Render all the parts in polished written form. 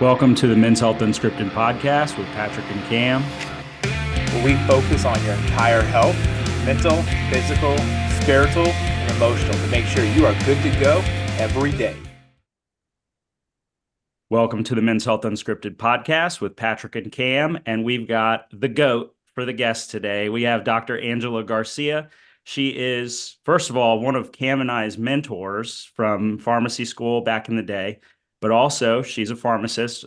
Welcome to the Men's Health Unscripted podcast with Patrick and Cam. Where we focus on your entire health, mental, physical, spiritual, and emotional to make sure you are good to go every day. Welcome to the Men's Health Unscripted podcast with Patrick and Cam, and we've got the GOAT for the guest today. We have Dr. Angela Garcia. She is, first of all, one of Cam and I's mentors from pharmacy school back in the day, but also she's a pharmacist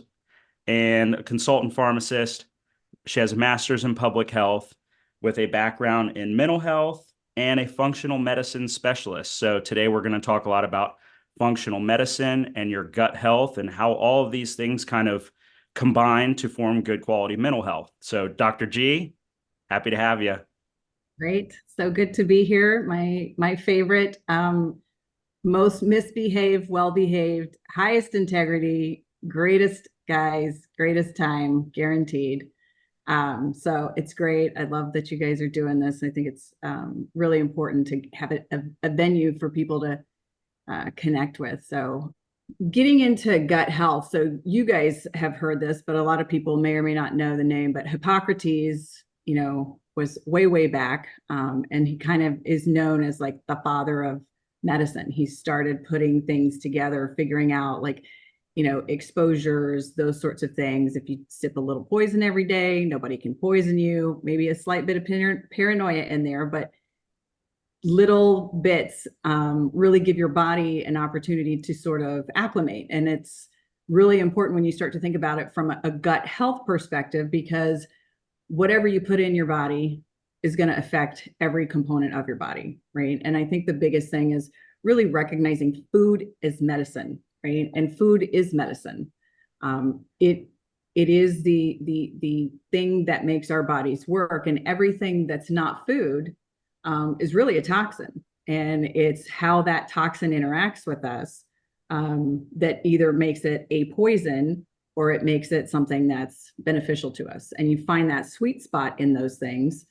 and a consultant pharmacist. She has a master's in public health with a background in mental health and a functional medicine specialist. So today we're going to talk a lot about functional medicine and your gut health and how all of these things kind of combine to form good quality mental health. So Dr. G, happy to have you. Great. So good to be here. My favorite, most misbehaved, well-behaved, highest integrity, greatest guys, greatest time, guaranteed. So it's great. I love that you guys are doing this. I think it's really important to have a venue for people to connect with. So getting into gut health. So you guys have heard this, but a lot of people may or may not know the name, but Hippocrates, was way back. And he kind of is known as like the father of medicine. He started putting things together, figuring out exposures, those sorts of things. If you sip a little poison every day, nobody can poison you. Maybe a slight bit of paranoia in there, but little bits really give your body an opportunity to sort of acclimate. And it's really important when you start to think about it from a gut health perspective, because whatever you put in your body is going to affect every component of your body, right? And I think the biggest thing is really recognizing food is medicine, right? And food is medicine. It is the thing that makes our bodies work, and everything that's not food is really a toxin. And it's how that toxin interacts with us that either makes it a poison or it makes it something that's beneficial to us. And you find that sweet spot in those things.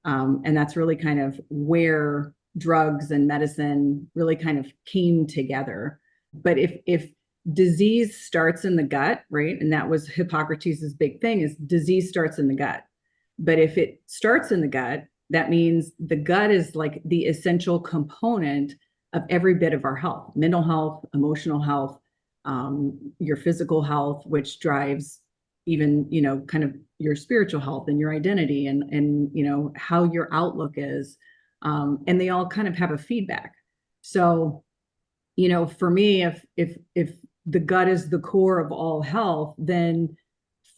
And that's really kind of where drugs and medicine really kind of came together. But if disease starts in the gut, right? And that was Hippocrates' big thing, is disease starts in the gut. But if it starts in the gut, that means the gut is like the essential component of every bit of our health: mental health, emotional health, your physical health, which drives even, kind of your spiritual health and your identity and how your outlook is. And they all kind of have a feedback. So, for me, if the gut is the core of all health, then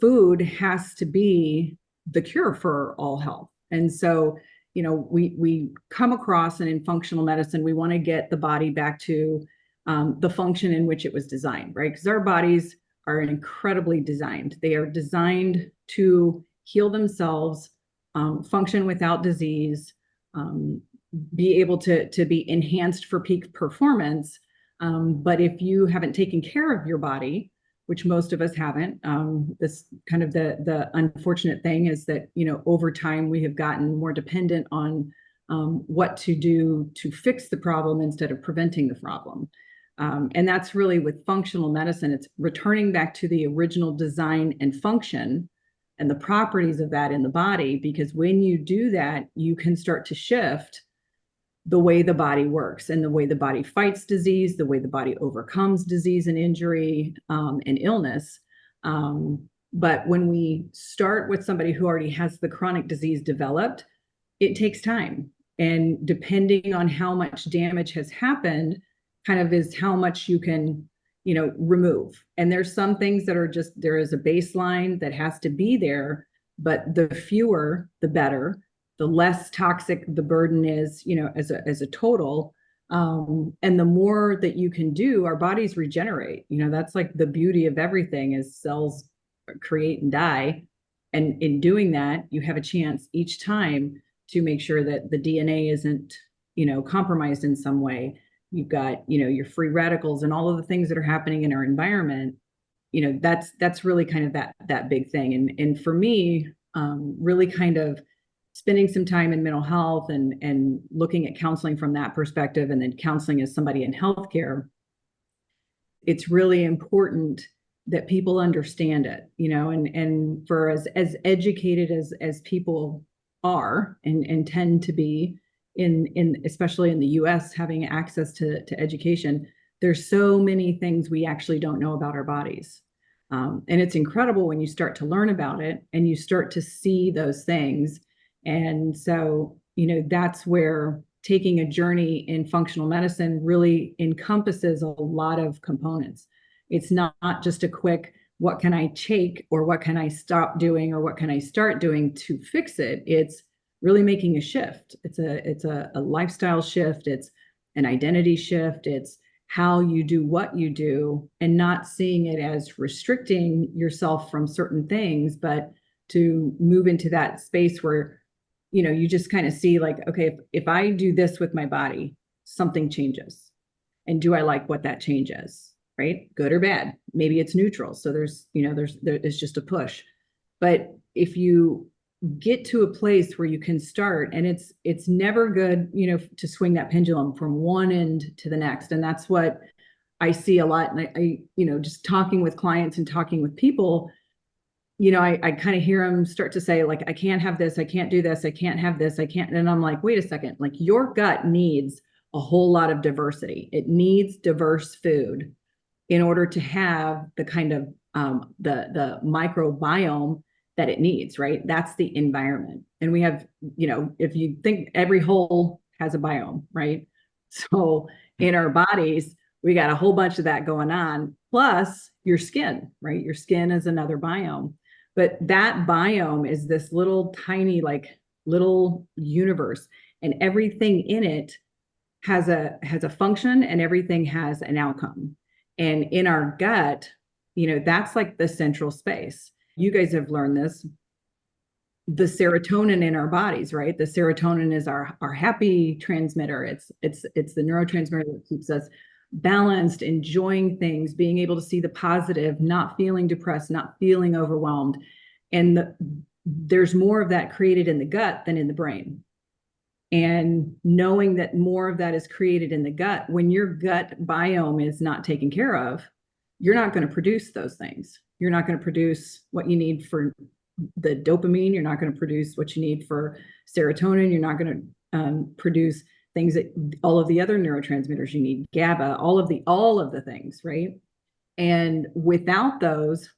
food has to be the cure for all health. And so, we come across, and in functional medicine, we want to get the body back to the function in which it was designed, right? Because our bodies are incredibly designed. They are designed to heal themselves, function without disease, be able to be enhanced for peak performance. But if you haven't taken care of your body, which most of us haven't, this kind of the unfortunate thing is that, over time we have gotten more dependent on what to do to fix the problem instead of preventing the problem. And that's really with functional medicine. It's returning back to the original design and function and the properties of that in the body, because when you do that, you can start to shift the way the body works and the way the body fights disease, the way the body overcomes disease and injury and illness. But when we start with somebody who already has the chronic disease developed, it takes time. And depending on how much damage has happened, kind of is how much you can, remove. And there's some things that are just, there is a baseline that has to be there, but the fewer, the better. The less toxic the burden is, as a total. And the more that you can do, our bodies regenerate. That's like the beauty of everything, is cells create and die. And in doing that, you have a chance each time to make sure that the DNA isn't, compromised in some way. You've got, your free radicals and all of the things that are happening in our environment. That's really kind of that big thing. And for me, really kind of spending some time in mental health and looking at counseling from that perspective, and then counseling as somebody in healthcare, it's really important that people understand it, and for as educated as people are and tend to be in especially in the US, having access to education, there's so many things we actually don't know about our bodies. And it's incredible when you start to learn about it and you start to see those things. And so, that's where taking a journey in functional medicine really encompasses a lot of components. It's not just a quick, what can I take, or what can I stop doing, or what can I start doing to fix it? It's really making a shift. It's a lifestyle shift. It's an identity shift. It's how you do what you do, and not seeing it as restricting yourself from certain things, but to move into that space where, you just kind of see like, okay, if I do this with my body, something changes. And do I like what that change is, right? Good or bad? Maybe it's neutral. So there's just a push. But if you get to a place where you can start, and it's never good, to swing that pendulum from one end to the next. And that's what I see a lot. And I just talking with clients and talking with people, I kind of hear them start to say, like, I can't have this, I can't do this, I can't have this, I can't. And I'm like, wait a second, like, your gut needs a whole lot of diversity. It needs diverse food in order to have the kind of the microbiome that it needs, right? That's the environment. And we have, if you think, every hole has a biome, right? So in our bodies, we got a whole bunch of that going on, plus your skin, right? Your skin is another biome. But that biome is this little tiny, like, little universe, and everything in it has a function, and everything has an outcome. And in our gut, that's like the central space. You guys have learned this. The serotonin in our bodies, right? The serotonin is our happy transmitter. It's the neurotransmitter that keeps us balanced, enjoying things, being able to see the positive, not feeling depressed, not feeling overwhelmed. And there's more of that created in the gut than in the brain. And knowing that more of that is created in the gut, when your gut biome is not taken care of, you're not going to produce those things. You're not going to produce what you need for the dopamine. You're not going to produce what you need for serotonin. You're not going to produce things that all of the other neurotransmitters you need, GABA, all of the things, right? And without those,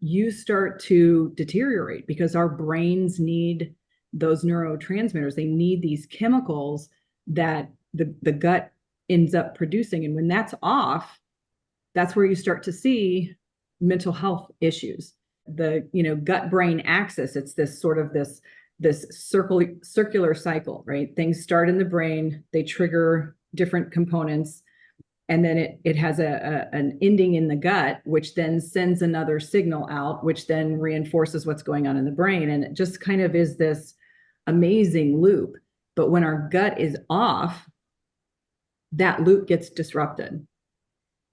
you start to deteriorate, because our brains need those neurotransmitters. They need these chemicals that the gut ends up producing. And when that's off, that's where you start to see mental health issues. The gut-brain axis, it's this sort of this circular cycle, right? Things start in the brain, they trigger different components, and then it has an ending in the gut, which then sends another signal out, which then reinforces what's going on in the brain. And it just kind of is this amazing loop. But when our gut is off, that loop gets disrupted.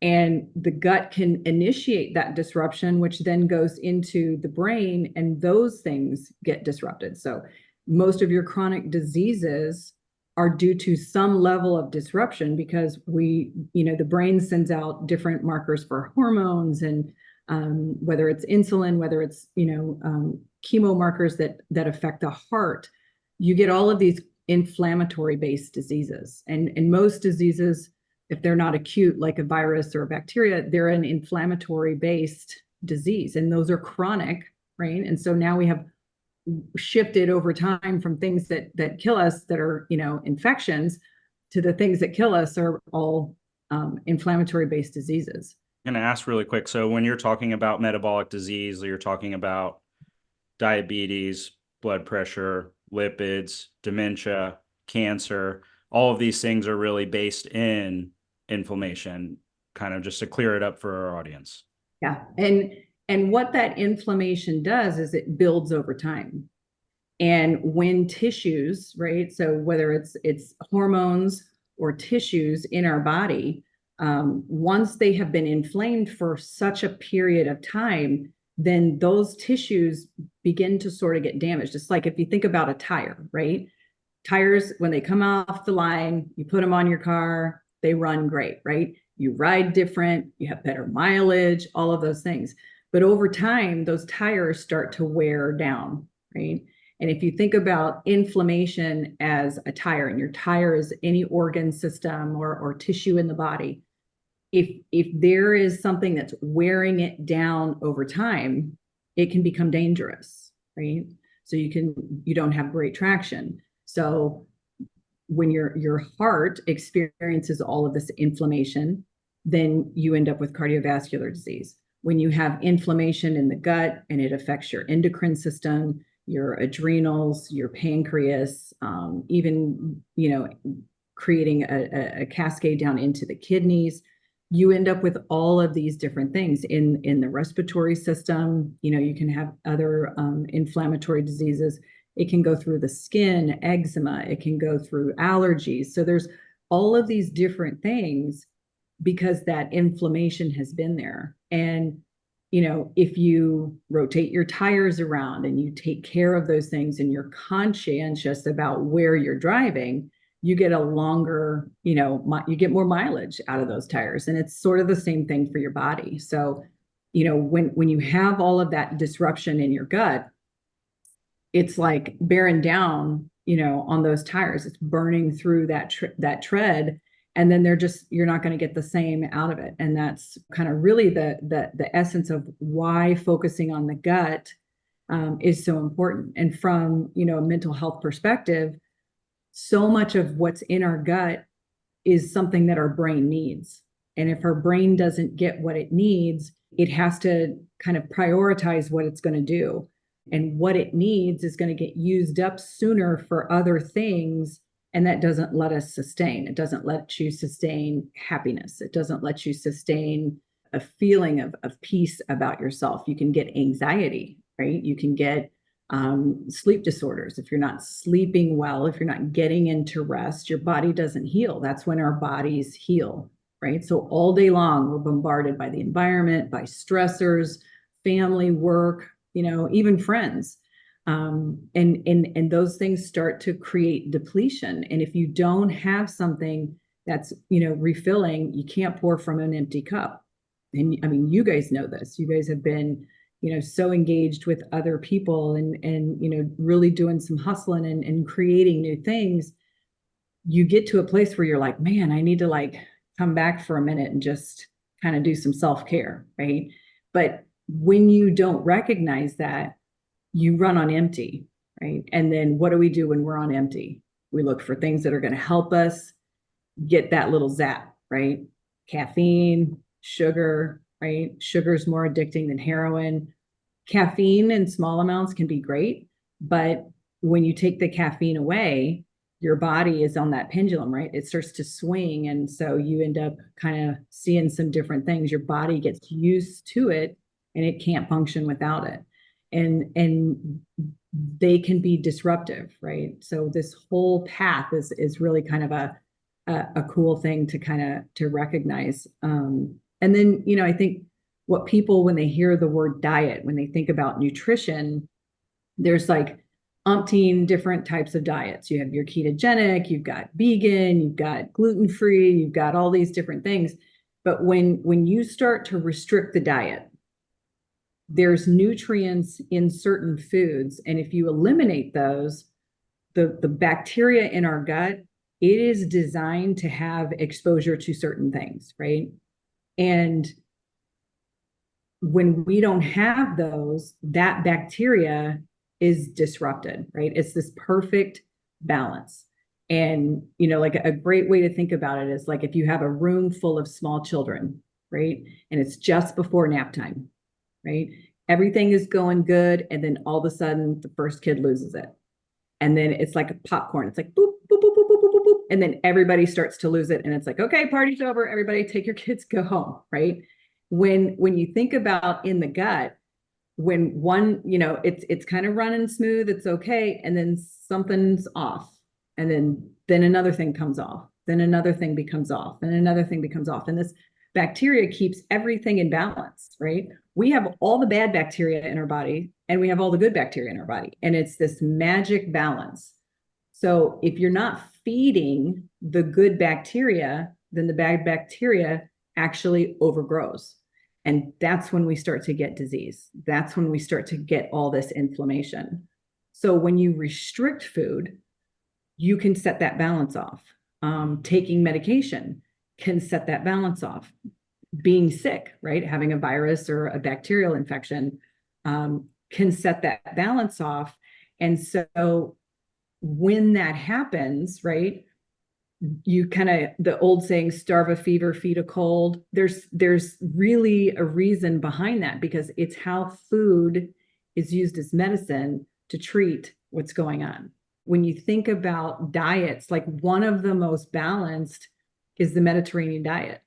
And the gut can initiate that disruption, which then goes into the brain, and those things get disrupted. So most of your chronic diseases are due to some level of disruption, because the brain sends out different markers for hormones, and whether it's insulin, whether it's, chemo markers that affect the heart. You get all of these inflammatory based diseases, and most diseases, if they're not acute, like a virus or a bacteria, they're an inflammatory based disease, and those are chronic, right? And so now we have shifted over time from things that kill us, that are, infections, to the things that kill us are all inflammatory based diseases. I'm going to ask really quick. So when you're talking about metabolic disease, you're talking about diabetes, blood pressure, lipids, dementia, cancer, all of these things are really based in inflammation, kind of just to clear it up for our audience. Yeah. And what that inflammation does is it builds over time. And when tissues, right? So whether it's hormones or tissues in our body, once they have been inflamed for such a period of time, then those tissues begin to sort of get damaged. It's like if you think about a tire, right? Tires, when they come off the line, you put them on your car, they run great, right? you ride different, you have better mileage, all of those things. But over time, those tires start to wear down, right? And if you think about inflammation as a tire, and your tire is any organ system or tissue in the body, if there is something that's wearing it down over time, it can become dangerous, right? So you don't have great traction. So when your heart experiences all of this inflammation, then you end up with cardiovascular disease. When you have inflammation in the gut and it affects your endocrine system, your adrenals, your pancreas, even, creating a cascade down into the kidneys, you end up with all of these different things in the respiratory system. You can have other inflammatory diseases. It can go through the skin, eczema. It can go through allergies. So there's all of these different things because that inflammation has been there. And, if you rotate your tires around and you take care of those things and you're conscientious about where you're driving, you get a longer, you get more mileage out of those tires. And it's sort of the same thing for your body. So, when you have all of that disruption in your gut, it's like bearing down, on those tires. It's burning through that tread, and then you're not going to get the same out of it. And that's kind of really the essence of why focusing on the gut is so important. And from a mental health perspective, so much of what's in our gut is something that our brain needs. And if our brain doesn't get what it needs, it has to kind of prioritize what it's going to do. And what it needs is going to get used up sooner for other things. And that doesn't let us sustain. It doesn't let you sustain happiness. It doesn't let you sustain a feeling of peace about yourself. You can get anxiety, right? You can get sleep disorders. If you're not sleeping well, if you're not getting into rest, your body doesn't heal. That's when our bodies heal, right? So all day long, we're bombarded by the environment, by stressors, family, work, even friends. And those things start to create depletion. And if you don't have something that's, refilling, you can't pour from an empty cup. And I mean, you guys know this. You guys have been, so engaged with other people and really doing some hustling and creating new things. You get to a place where you're like, man, I need to come back for a minute and just kind of do some self-care, right? But when you don't recognize that, you run on empty, right? And then what do we do when we're on empty? We look for things that are going to help us get that little zap, right? Caffeine, sugar, right? Sugar is more addicting than heroin. Caffeine in small amounts can be great, but when you take the caffeine away, your body is on that pendulum, right? It starts to swing. And so you end up kind of seeing some different things. Your body gets used to it and it can't function without it. And they can be disruptive, right? So this whole path is really kind of a cool thing to to recognize. And then, I think what people, when they hear the word diet, when they think about nutrition, there's umpteen different types of diets. You have your ketogenic, you've got vegan, you've got gluten-free, you've got all these different things. But when you start to restrict the diet, there's nutrients in certain foods. And if you eliminate those, the bacteria in our gut, it is designed to have exposure to certain things, right? And when we don't have those, that bacteria is disrupted, right? It's this perfect balance. And, a great way to think about it is if you have a room full of small children, right? And it's just before nap time, right? Everything is going good. And then all of a sudden the first kid loses it. And then it's like a popcorn. It's like boop, boop, boop, boop, boop, boop, boop. And then everybody starts to lose it. And it's like, okay, party's over. Everybody take your kids, go home, right? When you think about in the gut, when one, it's kind of running smooth, it's okay. And then something's off. And then another thing comes off. Then another thing becomes off. And another thing becomes off. And this bacteria keeps everything in balance, right? We have all the bad bacteria in our body and we have all the good bacteria in our body. And it's this magic balance. So if you're not feeding the good bacteria, then the bad bacteria actually overgrows. And that's when we start to get disease. That's when we start to get all this inflammation. So when you restrict food, you can set that balance off. Taking medication can set that balance off. Being sick, right? Having a virus or a bacterial infection can set that balance off. And so when that happens, right, you kind of, the old saying, starve a fever, feed a cold. There's really a reason behind that, because it's how food is used as medicine to treat what's going on. When you think about diets, like one of the most balanced is the Mediterranean diet,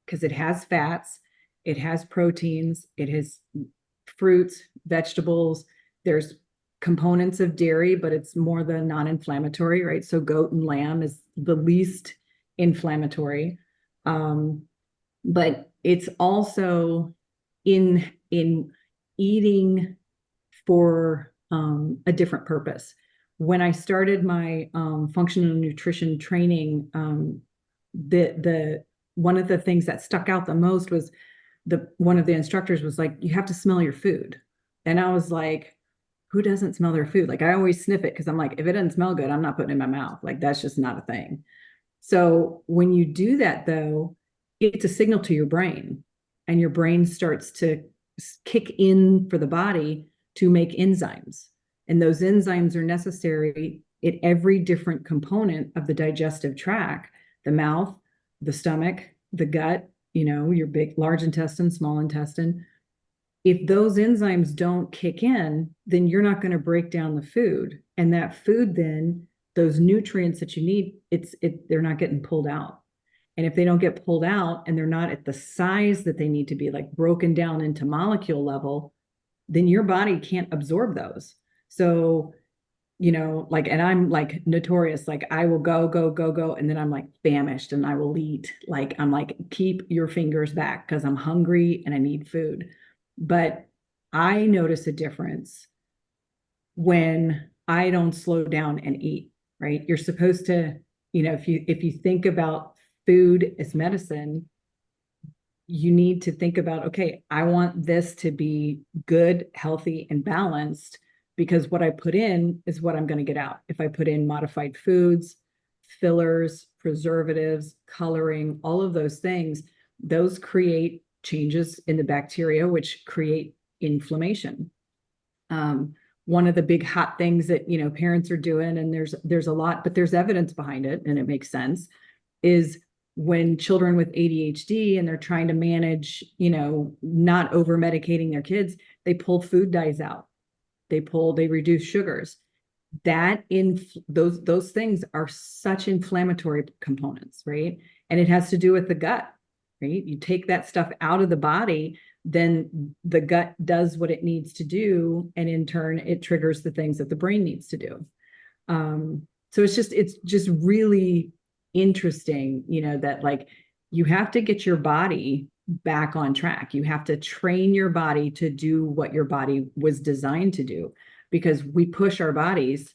because it has fats, it has proteins, it has fruits, vegetables. There's components of dairy, but it's more the non-inflammatory, right? So goat and lamb is the least inflammatory. But it's also in eating for a different purpose. When I started my functional nutrition training, the one of the things that stuck out the most was one of the instructors was like, you have to smell your food. And I was like, who doesn't smell their food? Like, I always sniff it, because I'm like, if it doesn't smell good, I'm not putting it in my mouth. Like, that's just not a thing. So when you do that, though, it's a signal to your brain, and your brain starts to kick in for the body to make enzymes. And those enzymes are necessary in every different component of the digestive tract: the mouth, the stomach, the gut, your big, large intestine, small intestine. If those enzymes don't kick in, then you're not going to break down the food. And that food, then those nutrients that you need, they're not getting pulled out. And if they don't get pulled out and they're not at the size that they need to be, like broken down into molecule level, then your body can't absorb those. So, like, and I'm like notorious, like I will go, and then I'm like famished and I will eat. Like, I'm like, keep your fingers back, because I'm hungry and I need food. But I notice a difference when I don't slow down and eat, right? You're supposed to, if you think about food as medicine, you need to think about, okay, I want this to be good, healthy, and balanced, because what I put in is what I'm going to get out. If I put in modified foods, fillers, preservatives, coloring, all of those things, those create changes in the bacteria, which create inflammation. One of the big hot things that parents are doing, and there's a lot, but there's evidence behind it, and it makes sense, is when children with ADHD and they're trying to manage, not over medicating their kids, they pull food dyes out. They reduce sugars. Those things are such inflammatory components, right? And it has to do with the gut. Right? You take that stuff out of the body, then the gut does what it needs to do. And in turn, it triggers the things that the brain needs to do. So it's just really interesting, that like, you have to get your body back on track. You have to train your body to do what your body was designed to do, because we push our bodies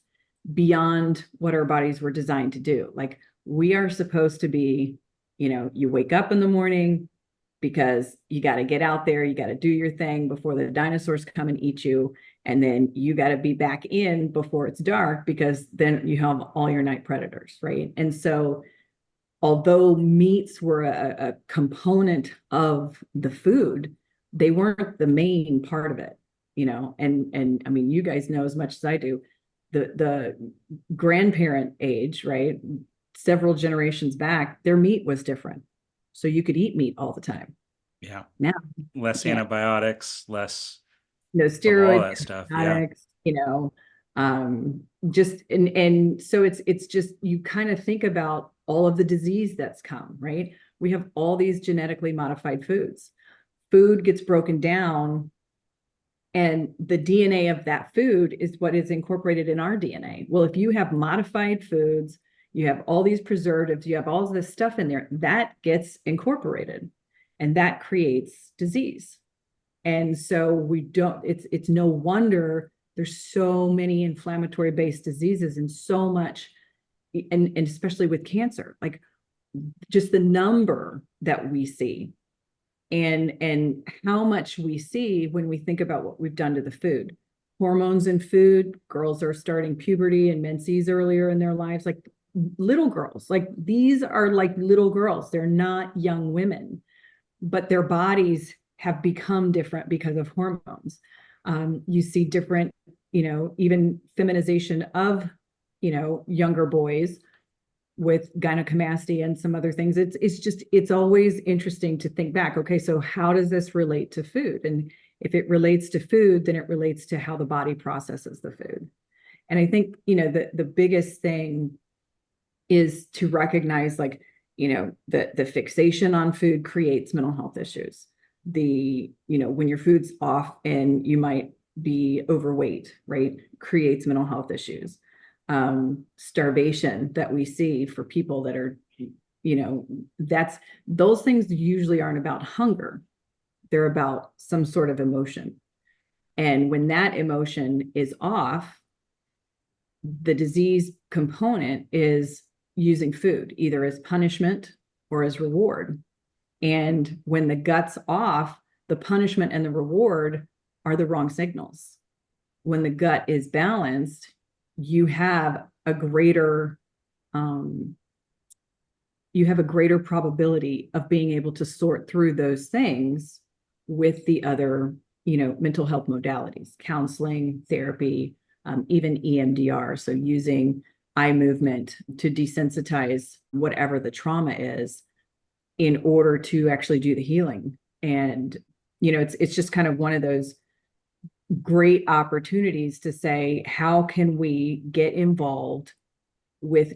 beyond what our bodies were designed to do. Like, we are supposed to be, you wake up in the morning because you got to get out there, you got to do your thing before the dinosaurs come and eat you. And then you got to be back in before it's dark, because then you have all your night predators, right? And so, although meats were a component of the food, they weren't the main part of it, and I mean, you guys know as much as I do, the grandparent age, right? Several generations back, their meat was different. So you could eat meat all the time. Yeah. Now, less antibiotics, less steroids, all that stuff. Yeah. Just, and so it's just, you kind of think about all of the disease that's come, right? We have all these genetically modified foods. Food gets broken down, and the DNA of that food is what is incorporated in our DNA. Well, if you have modified foods, you have all these preservatives, you have all this stuff in there, that gets incorporated, and that creates disease. And so it's no wonder there's so many inflammatory based diseases, and so much, and especially with cancer. Like, just the number that we see and how much we see when we think about what we've done to the food. Hormones in food, girls are starting puberty and menses earlier in their lives, like little girls, like these are like little girls. They're not young women, but their bodies have become different because of hormones. You see different, even feminization of, younger boys with gynecomastia and some other things. It's always interesting to think back. Okay, so how does this relate to food? And if it relates to food, then it relates to how the body processes the food. And I think, the biggest thing is to recognize, like, the fixation on food creates mental health issues. When your food's off and you might be overweight, right, creates mental health issues. Starvation that we see for people that are, those things usually aren't about hunger. They're about some sort of emotion. And when that emotion is off, the disease component is using food either as punishment or as reward. And when the gut's off, the punishment and the reward are the wrong signals. When the gut is balanced, you have a greater probability of being able to sort through those things with the other, mental health modalities, counseling, therapy, even EMDR. So using eye movement to desensitize whatever the trauma is in order to actually do the healing. And, it's just kind of one of those great opportunities to say, how can we get involved with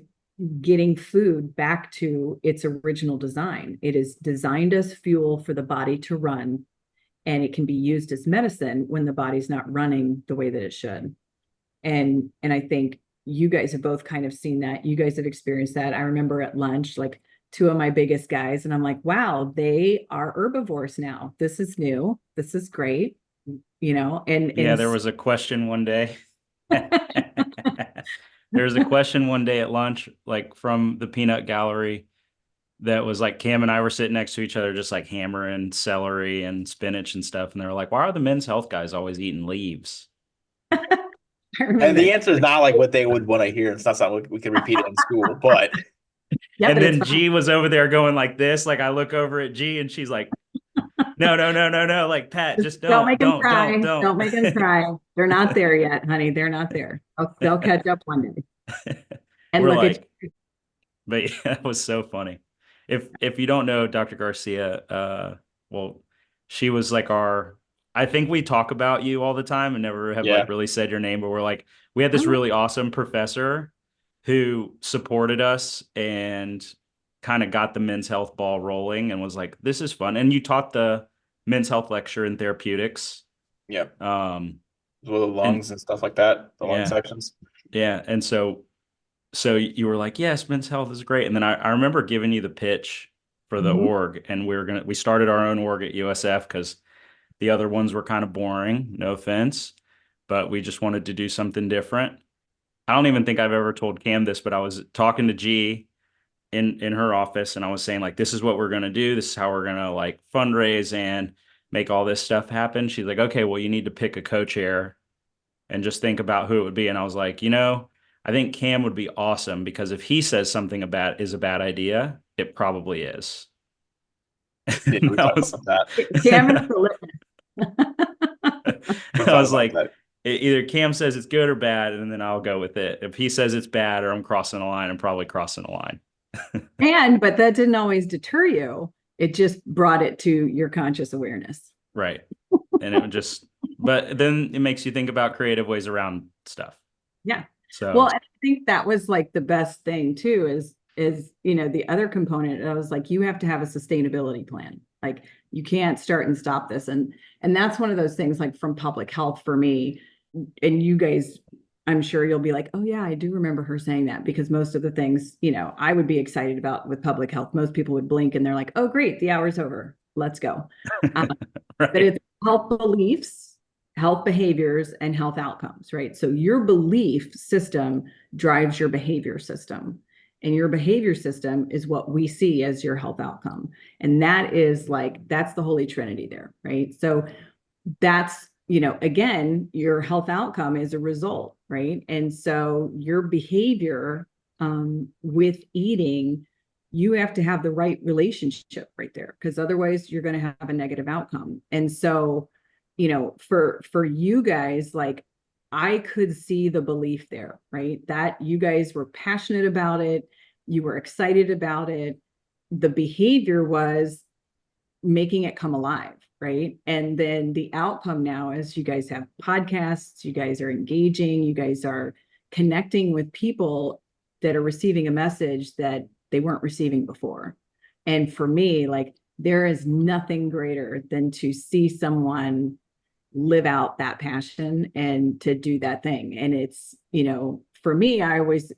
getting food back to its original design? It is designed as fuel for the body to run, and it can be used as medicine when the body's not running the way that it should. And I think you guys have both kind of seen that. You guys have experienced that. I remember at lunch, like two of my biggest guys, and I'm like, wow, they are herbivores now. This is new. This is great. And there was a question one day. There was a question one day at lunch, like from the peanut gallery, that was like Cam and I were sitting next to each other, just like hammering celery and spinach and stuff. And they were like, why are the men's health guys always eating leaves? And the answer is not like what they would want to hear. It's not something we can repeat it in school, but. Yeah, and then G was over there going like this. Like I look over at G and she's like, no. Like, Pat, just don't make them cry. Don't make them cry. They're not there yet, honey. They're not there. They'll catch up one day. And we're like, but yeah, that was so funny. If you don't know Dr. Garcia, well, she was like I think we talk about you all the time and never have like really said your name, but we're like, we had this really awesome professor who supported us and kind of got the men's health ball rolling and was like, this is fun. And you taught the men's health lecture in therapeutics. Yeah. Well, the lungs and stuff like that, the lung sections. Yeah. And so you were like, yes, men's health is great. And then I remember giving you the pitch for the org, and we started our own org at USF because the other ones were kind of boring, no offense, but we just wanted to do something different. I don't even think I've ever told Cam this, but I was talking to G in her office, and I was saying, like, this is what we're going to do. This is how we're going to like fundraise and make all this stuff happen. She's like, okay, well, you need to pick a co-chair and just think about who it would be. And I was like, I think Cam would be awesome because if he says something is a bad idea, it probably is. Cam is the litmus. I was like, either Cam says it's good or bad, and then I'll go with it. If he says it's bad or I'm crossing a line, I'm probably crossing a line. But that didn't always deter you. It just brought it to your conscious awareness. Right. And it would but then it makes you think about creative ways around stuff. Yeah. So, well, I think that was like the best thing too, is the other component. I was like, you have to have a sustainability plan. Like you can't start and stop this. And that's one of those things, like from public health for me, and you guys, I'm sure you'll be like, oh yeah, I do remember her saying that, because most of the things, I would be excited about with public health, most people would blink and they're like, oh great, the hour's over, let's go. Right. But it's health beliefs, health behaviors, and health outcomes, right? So your belief system drives your behavior system. And your behavior system is what we see as your health outcome. And that is like, that's the Holy Trinity there, right? So that's, again, your health outcome is a result, right? And so your behavior with eating, you have to have the right relationship right there, because otherwise you're going to have a negative outcome. And so, for you guys, like, I could see the belief there, right? That you guys were passionate about it. You were excited about it. The behavior was making it come alive, right? And then the outcome now is you guys have podcasts, you guys are engaging, you guys are connecting with people that are receiving a message that they weren't receiving before. And for me, like, there is nothing greater than to see someone live out that passion and to do that thing. And it's, for me, I always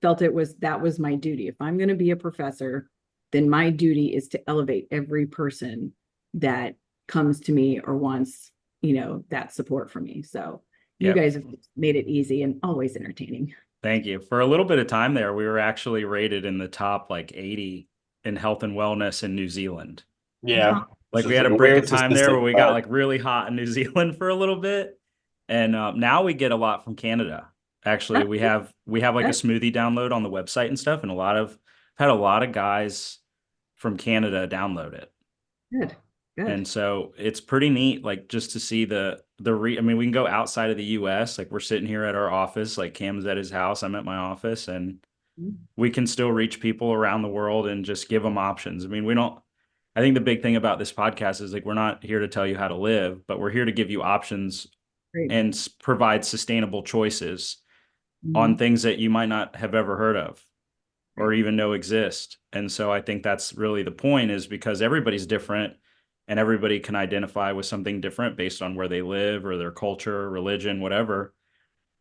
felt that was my duty. If I'm going to be a professor, then my duty is to elevate every person that comes to me or wants, that support from me. So you guys have made it easy and always entertaining. Thank you. For a little bit of time there, we were actually rated in the top like 80 in health and wellness in New Zealand. Yeah. Like we had a break of time there where we got like really hot in New Zealand for a little bit. And now we get a lot from Canada. Actually, we have like a smoothie download on the website and stuff. And I've had a lot of guys from Canada download it. Good. And so it's pretty neat, like just to see I mean, we can go outside of the US, like we're sitting here at our office, like Cam's at his house, I'm at my office, and we can still reach people around the world and just give them options. I mean, I think the big thing about this podcast is like, we're not here to tell you how to live, but we're here to give you options and provide sustainable choices on things that you might not have ever heard of or even know exist. And so I think that's really the point, is because everybody's different and everybody can identify with something different based on where they live or their culture, religion, whatever.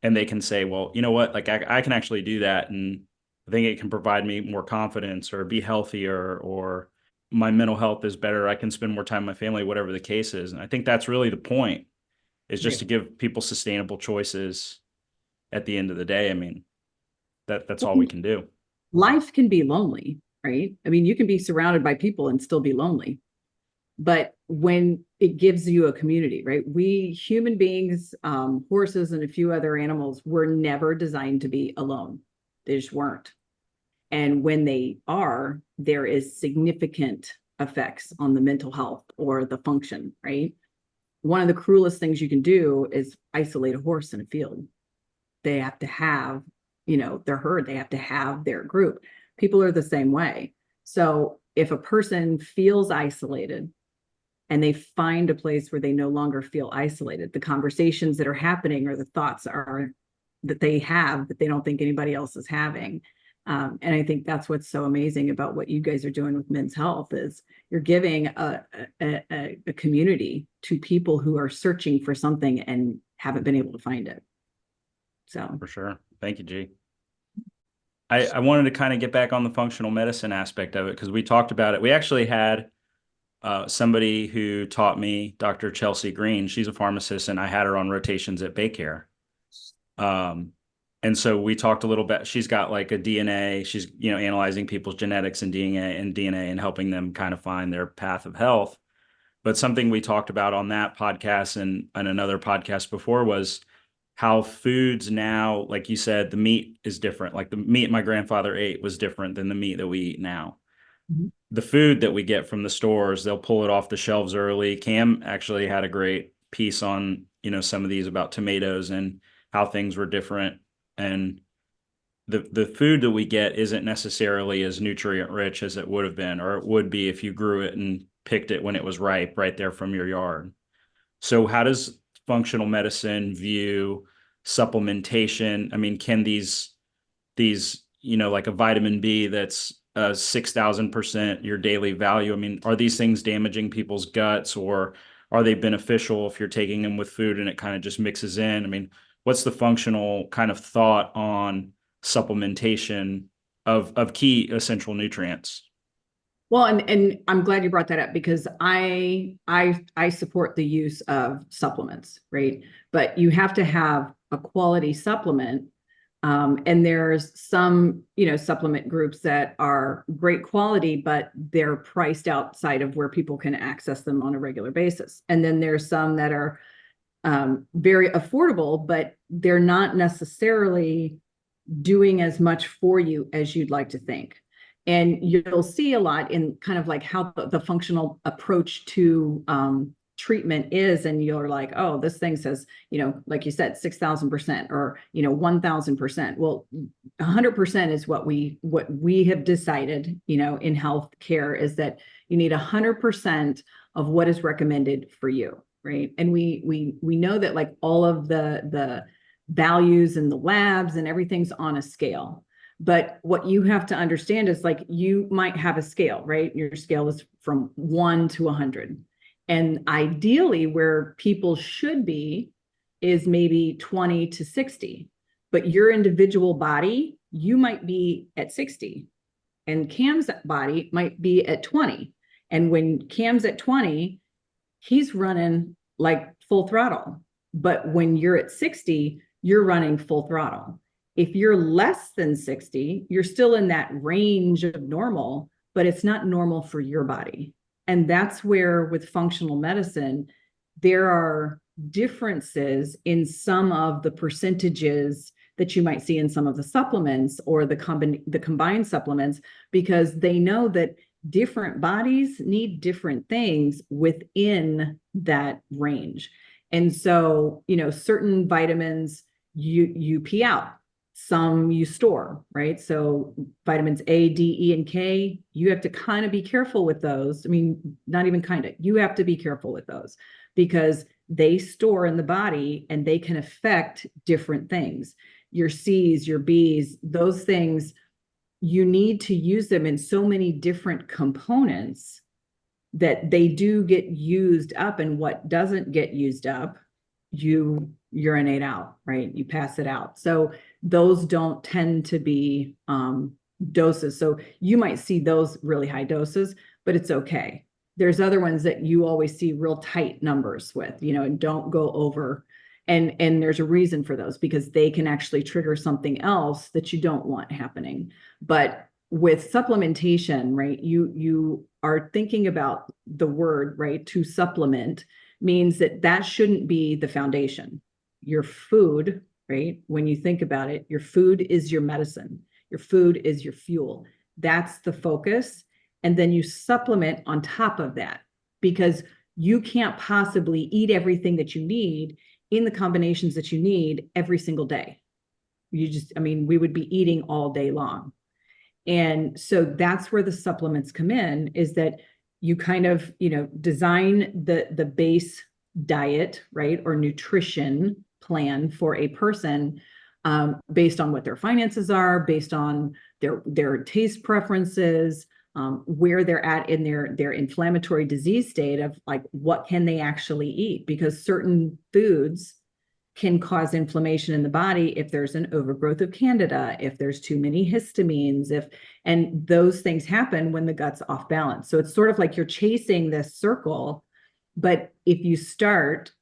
And they can say, well, you know what, like I can actually do that. And I think it can provide me more confidence or be healthier, or my mental health is better. I can spend more time with my family, whatever the case is. And I think that's really the point, is just to give people sustainable choices at the end of the day. I mean, that's all we can do. Life can be lonely, right? I mean, you can be surrounded by people and still be lonely. But when it gives you a community, right? We human beings, horses and a few other animals, were never designed to be alone. They just weren't. And when they are, there is significant effects on the mental health or the function, right? One of the cruelest things you can do is isolate a horse in a field. They have to have, their herd, they have to have their group. People are the same way. So if a person feels isolated and they find a place where they no longer feel isolated, the conversations that are happening or the thoughts that they have that they don't think anybody else is having. And I think that's what's so amazing about what you guys are doing with men's health, is you're giving a community to people who are searching for something and haven't been able to find it. So for sure. Thank you, G. I wanted to kind of get back on the functional medicine aspect of it, because we talked about it. We actually had somebody who taught me, Dr. Chelsea Green. She's a pharmacist, and I had her on rotations at Baycare. And so we talked a little bit. She's got like a DNA. She's, analyzing people's genetics and DNA and helping them kind of find their path of health. But something we talked about on that podcast and another podcast before was how foods now, like you said, the meat is different. Like the meat my grandfather ate was different than the meat that we eat now. The food that we get from the stores, they'll pull it off the shelves early. Cam actually had a great piece on, some of these about tomatoes and how things were different. And the food that we get isn't necessarily as nutrient rich as it would have been, or it would be if you grew it and picked it when it was ripe right there from your yard. So how does functional medicine view supplementation? I mean, can these, like a vitamin B that's 6,000% your daily value. I mean, are these things damaging people's guts, or are they beneficial if you're taking them with food and it kind of just mixes in? I mean, what's the functional kind of thought on supplementation of key essential nutrients? Well, and I'm glad you brought that up, because I support the use of supplements, right? But you have to have a quality supplement And there's some, supplement groups that are great quality, but they're priced outside of where people can access them on a regular basis. And then there's some that are very affordable, but they're not necessarily doing as much for you as you'd like to think. And you'll see a lot in kind of like how the functional approach to treatment is, and you're like, oh, this thing says, like you said, 6,000% or 1,000%. Well, 100% is what we have decided, in healthcare, is that you need 100% of what is recommended for you, right? And we know that, like, all of the values and the labs and everything's on a scale. But what you have to understand is, like, you might have a scale, right? Your scale is from 1 to 100. And ideally, where people should be is maybe 20 to 60. But your individual body, you might be at 60. And Cam's body might be at 20. And when Cam's at 20, he's running like full throttle. But when you're at 60, you're running full throttle. If you're less than 60, you're still in that range of normal, but it's not normal for your body. And that's where, with functional medicine, there are differences in some of the percentages that you might see in some of the supplements or the combined supplements, because they know that different bodies need different things within that range. And so, certain vitamins you pee out, some you store, right? So vitamins A, D, E, and K, you have to kind of be careful with those. I mean, not even kind of, you have to be careful with those, because they store in the body and they can affect different things. Your C's, your B's, those things, you need to use them in so many different components that they do get used up. And what doesn't get used up, you urinate out, right? You pass it out. So those don't tend to be doses. So you might see those really high doses, but it's okay. There's other ones that you always see real tight numbers with, and don't go over. And there's a reason for those, because they can actually trigger something else that you don't want happening. But with supplementation, right, you are thinking about the word, right, to supplement means that shouldn't be the foundation. Your food, right, when you think about it, your food is your medicine. Your food is your fuel. That's the focus. And then you supplement on top of that, because you can't possibly eat everything that you need in the combinations that you need every single day. We would be eating all day long. And so that's where the supplements come in, is that you kind of, design the base diet, right, or nutrition plan for a person, based on what their finances are, based on their taste preferences, where they're at in their inflammatory disease state of, like, what can they actually eat, because certain foods can cause inflammation in the body if there's an overgrowth of candida, if there's too many histamines, and those things happen when the gut's off balance. So it's sort of like you're chasing this circle. But if you start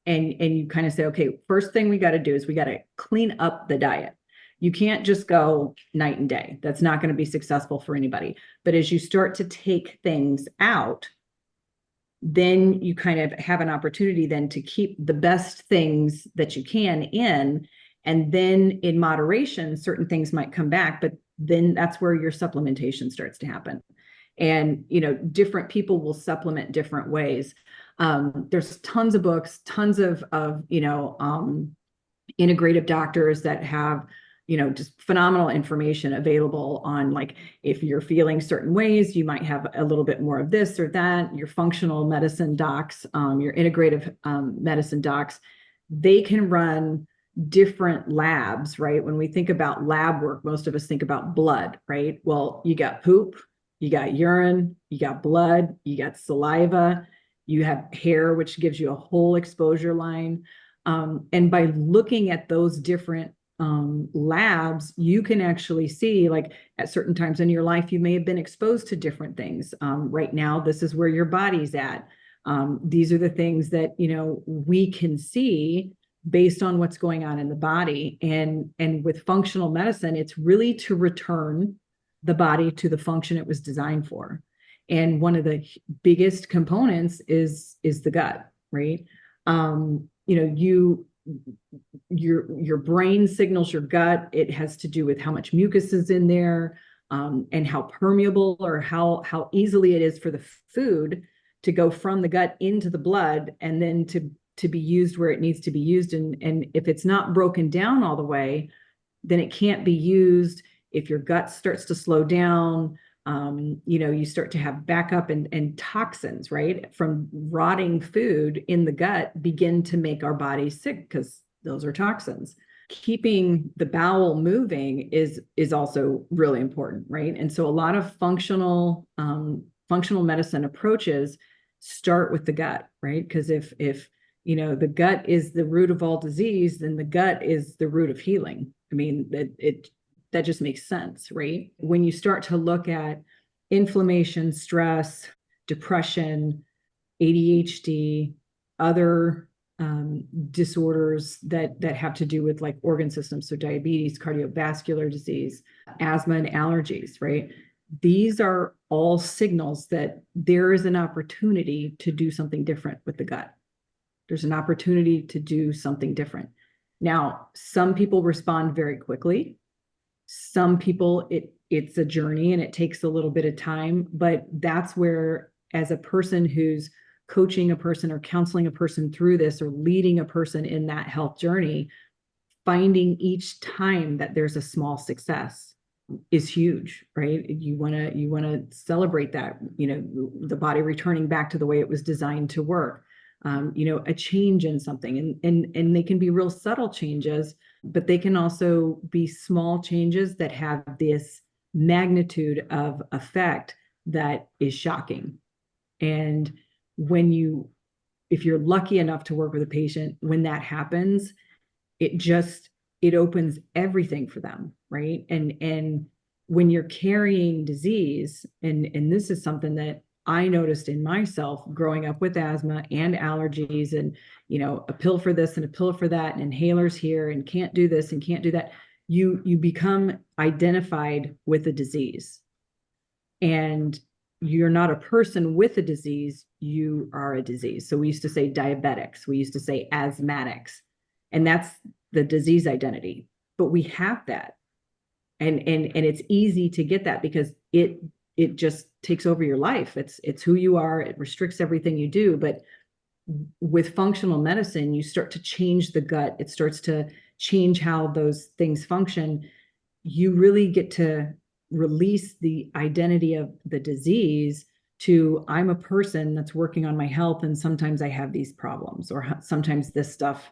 and you kind of say, okay, first thing we got to do is we got to clean up the diet. You can't just go night and day. That's not going to be successful for anybody. But as you start to take things out, then you kind of have an opportunity then to keep the best things that you can in, and then in moderation, certain things might come back, but then that's where your supplementation starts to happen. And, different people will supplement different ways. There's tons of books, tons of integrative doctors that have, just phenomenal information available on, like, if you're feeling certain ways, you might have a little bit more of this or that. Your functional medicine docs, your integrative medicine docs, they can run different labs, right? When we think about lab work, most of us think about blood, right? Well, you got poop, you got urine, you got blood, you got saliva, you have hair, which gives you a whole exposure line. And by looking at those different labs, you can actually see, like, at certain times in your life, you may have been exposed to different things. Right now, this is where your body's at. These are the things that, we can see based on what's going on in the body. And with functional medicine, it's really to return the body to the function it was designed for. And one of the biggest components is the gut, right? Your brain signals your gut. It has to do with how much mucus is in there, and how permeable or how easily it is for the food to go from the gut into the blood and then to be used where it needs to be used. And if it's not broken down all the way, then it can't be used. If your gut starts to slow down, you start to have backup and toxins, right, from rotting food in the gut begin to make our bodies sick because those are toxins. Keeping the bowel moving is also really important, right? And so a lot of functional medicine approaches start with the gut, right? Because if the gut is the root of all disease, then the gut is the root of healing. I mean, that just makes sense, right? When you start to look at inflammation, stress, depression, ADHD, other disorders that have to do with like organ systems, so diabetes, cardiovascular disease, asthma, and allergies, right? These are all signals that there is an opportunity to do something different with the gut. There's an opportunity to do something different. Now, some people respond very quickly. Some people, it's a journey and it takes a little bit of time, but that's where, as a person who's coaching a person or counseling a person through this or leading a person in that health journey, finding each time that there's a small success is huge, right? You want to celebrate that, the body returning back to the way it was designed to work. A change in something, and they can be real subtle changes, but they can also be small changes that have this magnitude of effect that is shocking. And if you're lucky enough to work with a patient, when that happens, it opens everything for them, right? And when you're carrying disease, and this is something that I noticed in myself growing up with asthma and allergies, and a pill for this and a pill for that, and inhalers here, and can't do this and can't do that. You become identified with a disease, and you're not a person with a disease, you are a disease. So we used to say diabetics, we used to say asthmatics, and that's the disease identity. But we have that, and it's easy to get that because it just takes over your life. It's who you are. It restricts everything you do. But with functional medicine, you start to change the gut. It starts to change how those things function. You really get to release the identity of the disease to, I'm a person that's working on my health, and sometimes I have these problems, or sometimes this stuff,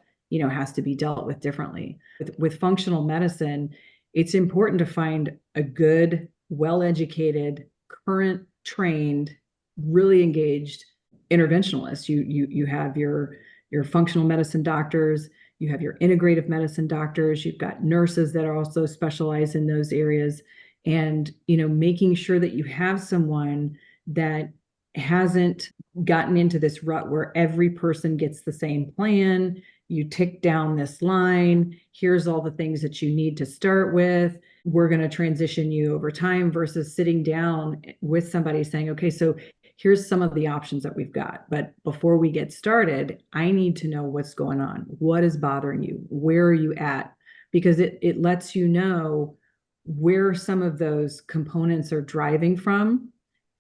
has to be dealt with differently. With functional medicine, it's important to find a good, well-educated, current, trained, really engaged interventionalist. You have your functional medicine doctors, you have your integrative medicine doctors, you've got nurses that are also specialized in those areas, and making sure that you have someone that hasn't gotten into this rut where every person gets the same plan. You tick down this line. Here's all the things that you need to start with. We're going to transition you over time, versus sitting down with somebody saying, okay, so here's some of the options that we've got. But before we get started, I need to know what's going on. What is bothering you? Where are you at? Because it lets you know where some of those components are driving from,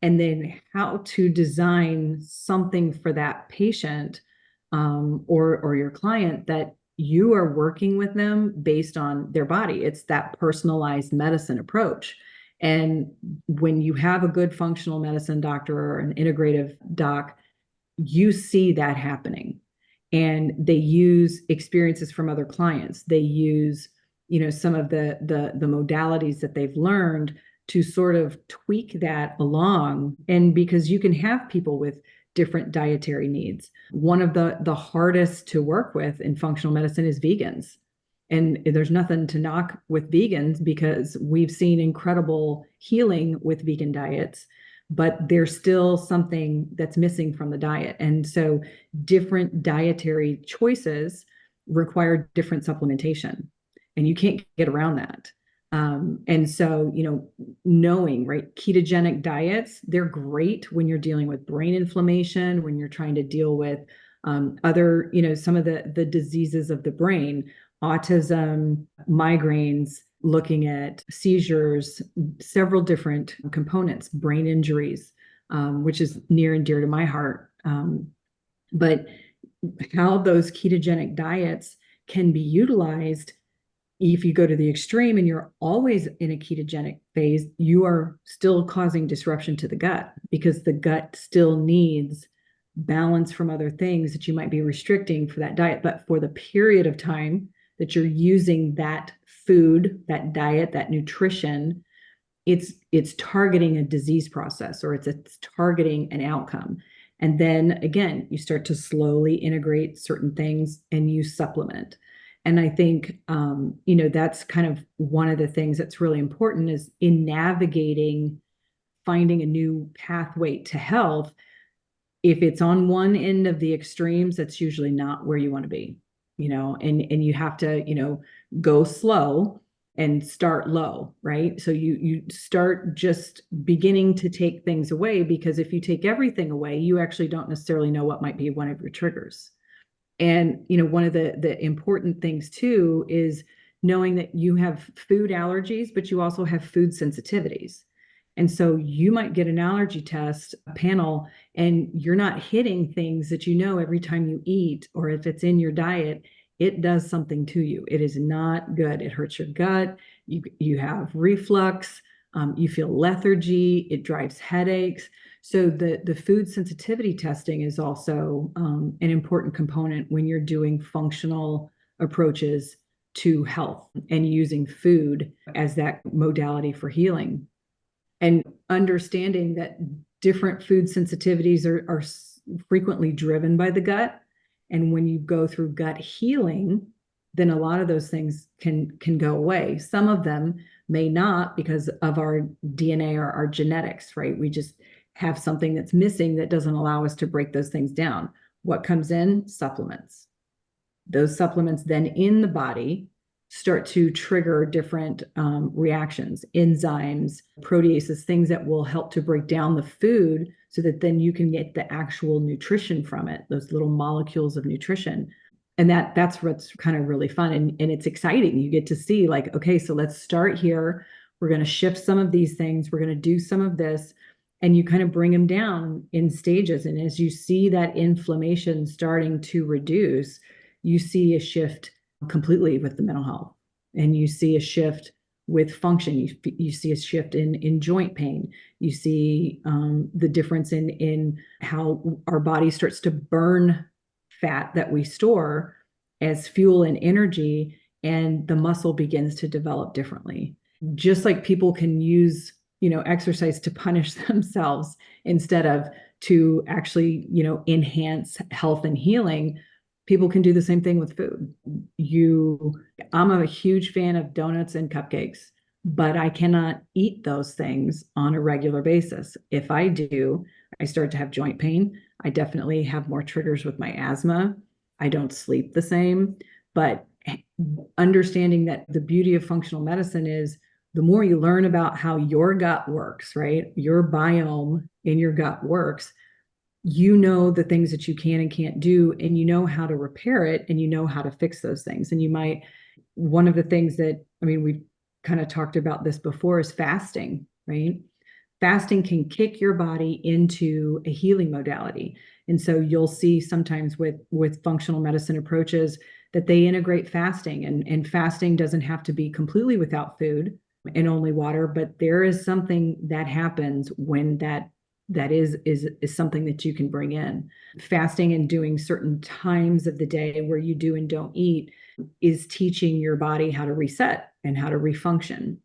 and then how to design something for that patient, or your client, that you are working with them based on their body. It's that personalized medicine approach. And when you have a good functional medicine doctor or an integrative doc, you see that happening. And they use experiences from other clients. They use, some of the modalities that they've learned to sort of tweak that along. And because you can have people with different dietary needs. One of the hardest to work with in functional medicine is vegans. And there's nothing to knock with vegans, because we've seen incredible healing with vegan diets, but there's still something that's missing from the diet. And so different dietary choices require different supplementation, and you can't get around that. And so, knowing, right, ketogenic diets, they're great when you're dealing with brain inflammation, when you're trying to deal with other, some of the diseases of the brain, autism, migraines, looking at seizures, several different components, brain injuries, which is near and dear to my heart. But how those ketogenic diets can be utilized, if you go to the extreme and you're always in a ketogenic phase, you are still causing disruption to the gut, because the gut still needs balance from other things that you might be restricting for that diet. But for the period of time that you're using that food, that diet, that nutrition, it's targeting a disease process, or it's targeting an outcome. And then again, you start to slowly integrate certain things and you supplement. And I think, that's kind of one of the things that's really important, is in navigating, finding a new pathway to health. If it's on one end of the extremes, that's usually not where you want to be, and you have to, go slow and start low, right? So you start just beginning to take things away, because if you take everything away, you actually don't necessarily know what might be one of your triggers. And, one of the important things too is knowing that you have food allergies, but you also have food sensitivities. And so you might get an allergy test panel and you're not hitting things that, every time you eat, or if it's in your diet, it does something to you. It is not good. It hurts your gut. You have reflux. You feel lethargy. It drives headaches. So the food sensitivity testing is also an important component when you're doing functional approaches to health and using food as that modality for healing. And understanding that different food sensitivities are frequently driven by the gut. And when you go through gut healing, then a lot of those things can go away. Some of them may not, because of our DNA or our genetics, right? We just have something that's missing that doesn't allow us to break those things down. What comes in? Supplements. Those supplements then in the body start to trigger different reactions, enzymes, proteases, things that will help to break down the food, so that then you can get the actual nutrition from it, those little molecules of nutrition. And that's what's kind of really fun. And it's exciting. You get to see, like, okay, so let's start here. We're going to shift some of these things. We're going to do some of this. And you kind of bring them down in stages. And as you see that inflammation starting to reduce, you see a shift completely with the mental health. And you see a shift with function. You see a shift in joint pain. You see the difference in how our body starts to burn fat that we store as fuel and energy, and the muscle begins to develop differently. Just like people can use, exercise to punish themselves instead of to actually, enhance health and healing, people can do the same thing with food. I'm a huge fan of donuts and cupcakes, but I cannot eat those things on a regular basis. If I do, I start to have joint pain. I definitely have more triggers with my asthma. I don't sleep the same. But understanding that the beauty of functional medicine is, the more you learn about how your gut works, right? Your biome in your gut works, the things that you can and can't do, and you know how to repair it, and you know how to fix those things. And one of the things that, we've kind of talked about this before, is fasting, right? Fasting can kick your body into a healing modality. And so you'll see sometimes with functional medicine approaches that they integrate fasting, and fasting doesn't have to be completely without food and only water, but there is something that happens when that is something that you can bring in. Fasting and doing certain times of the day where you do and don't eat is teaching your body how to reset and how to refunction,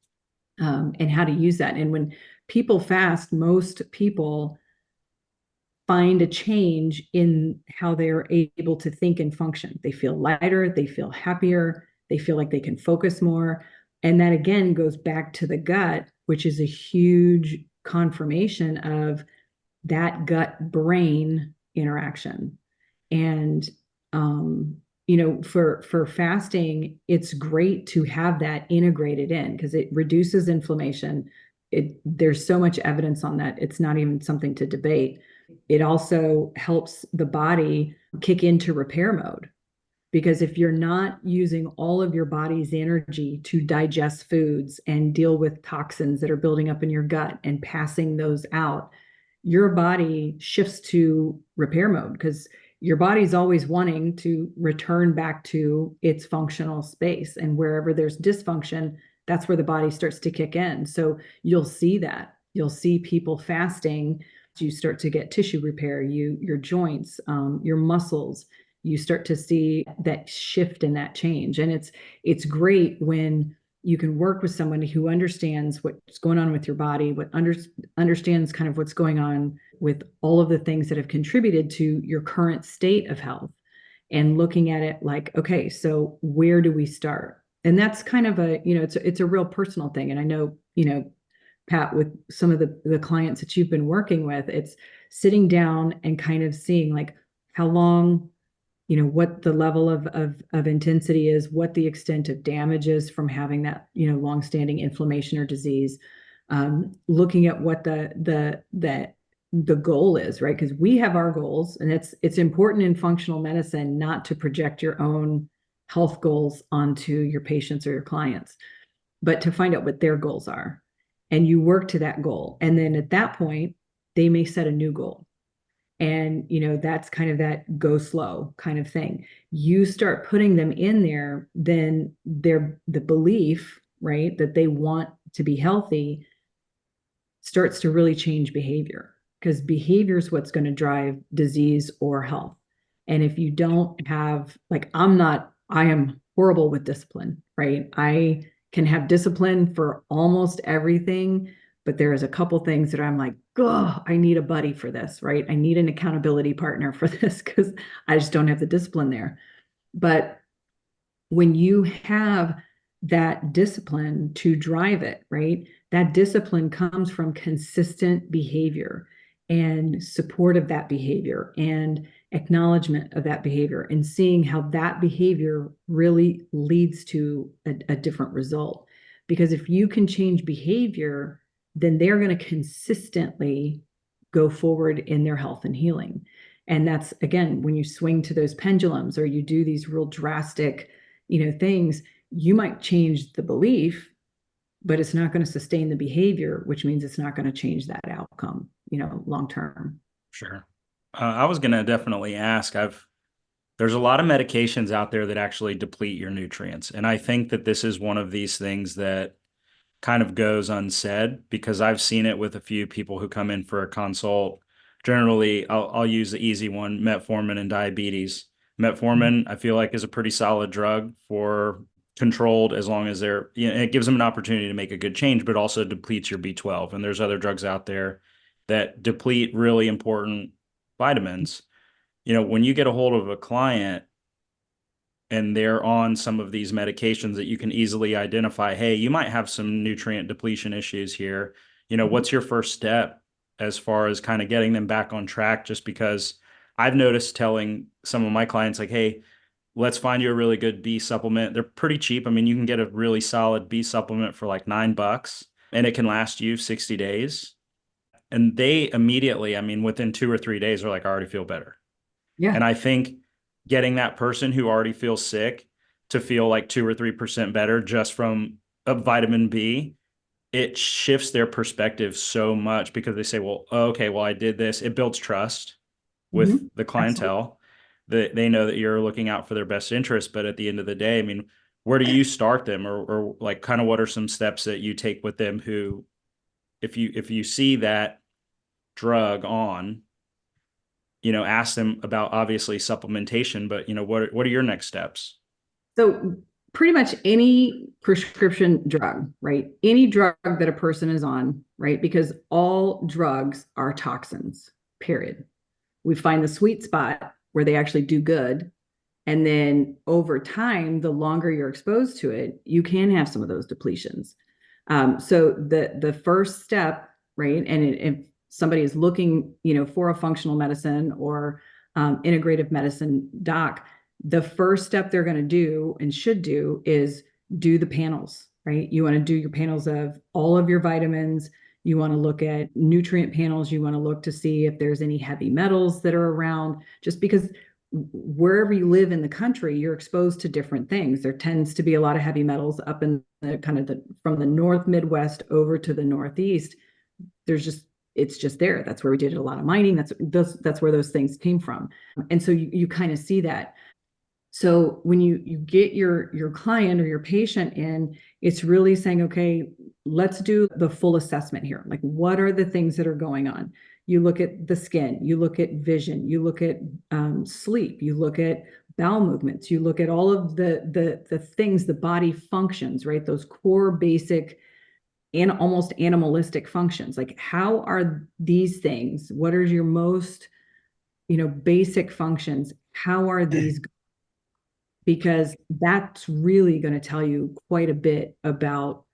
and how to use that. And when people fast, most people find a change in how they're able to think and function. They feel lighter, they feel happier, they feel like they can focus more. And that again goes back to the gut, which is a huge confirmation of that gut brain interaction. And for fasting, it's great to have that integrated in because it reduces inflammation. There's so much evidence on that. It's not even something to debate. It also helps the body kick into repair mode. Because if you're not using all of your body's energy to digest foods and deal with toxins that are building up in your gut and passing those out, your body shifts to repair mode because your body's always wanting to return back to its functional space. And wherever there's dysfunction, that's where the body starts to kick in. So you'll see that. You'll see people fasting. You start to get tissue repair, your joints, your muscles. You start to see that shift and that change. And it's great when you can work with somebody who understands what's going on with your body, understands kind of what's going on with all of the things that have contributed to your current state of health, and looking at it like, okay, so where do we start? And that's kind of it's a real personal thing. And I know, Pat, with some of the clients that you've been working with, it's sitting down and kind of seeing like how long, what the level of intensity is, what the extent of damage is from having that, longstanding inflammation or disease, looking at what the goal is, right? Because we have our goals, and it's important in functional medicine not to project your own health goals onto your patients or your clients, but to find out what their goals are. And you work to that goal. And then at that point, they may set a new goal. And, that's kind of that go slow kind of thing. You start putting them in there, then the belief, right, that they want to be healthy starts to really change behavior, because behavior is what's going to drive disease or health. And if you don't have, like, I am horrible with discipline, right? I can have discipline for almost everything, but there is a couple things that I'm like, oh, I need a buddy for this, right? I need an accountability partner for this because I just don't have the discipline there. But when you have that discipline to drive it, right? That discipline comes from consistent behavior and support of that behavior and acknowledgement of that behavior, and seeing how that behavior really leads to a different result. Because if you can change behavior, then they're going to consistently go forward in their health and healing. And that's, again, when you swing to those pendulums or you do these real drastic, things, you might change the belief, but it's not going to sustain the behavior, which means it's not going to change that outcome, long term. Sure. I was going to definitely ask, there's a lot of medications out there that actually deplete your nutrients. And I think that this is one of these things that kind of goes unsaid, because I've seen it with a few people who come in for a consult. Generally, I'll use the easy one, metformin and diabetes. Metformin, I feel like, is a pretty solid drug for controlled, as long as it gives them an opportunity to make a good change, but also depletes your B12. And there's other drugs out there that deplete really important vitamins. When you get a hold of a client and they're on some of these medications that you can easily identify, hey, you might have some nutrient depletion issues here. What's your first step as far as kind of getting them back on track? Just because I've noticed telling some of my clients, like, hey, let's find you a really good B supplement. They're pretty cheap. I mean, you can get a really solid B supplement for like $9, and it can last you 60 days. And they immediately, I mean, within 2 or 3 days, are like, I already feel better. Yeah. And I think getting that person who already feels sick to feel like 2 or 3% better just from a vitamin B, it shifts their perspective so much, because they say, well, okay, well, I did this. It builds trust with the clientele, that they know that you're looking out for their best interest. But at the end of the day, I mean, where do you start them, or like kind of what are some steps that you take with them who, if you see that drug on, ask them about, obviously, supplementation, but what are your next steps? So pretty much any prescription drug, right? Any drug that a person is on, right? Because all drugs are toxins, period. We find the sweet spot where they actually do good. And then over time, the longer you're exposed to it, you can have some of those depletions. So the first step, right? And if somebody is looking, for a functional medicine or integrative medicine doc, the first step they're going to do and should do is do the panels, right? You want to do your panels of all of your vitamins. You want to look at nutrient panels. You want to look to see if there's any heavy metals that are around, just because wherever you live in the country, you're exposed to different things. There tends to be a lot of heavy metals up in the kind of from the North Midwest over to the Northeast. It's just there. That's where we did a lot of mining. That's where those things came from. And so you kind of see that. So when you get your client or your patient in, it's really saying, okay, let's do the full assessment here. Like, what are the things that are going on? You look at the skin, you look at vision, you look at sleep, you look at bowel movements, you look at all of the things, the body functions, right? Those core basic and almost animalistic functions. Like, how are these things? What are your most, basic functions? How are these? Because that's really going to tell you quite a bit about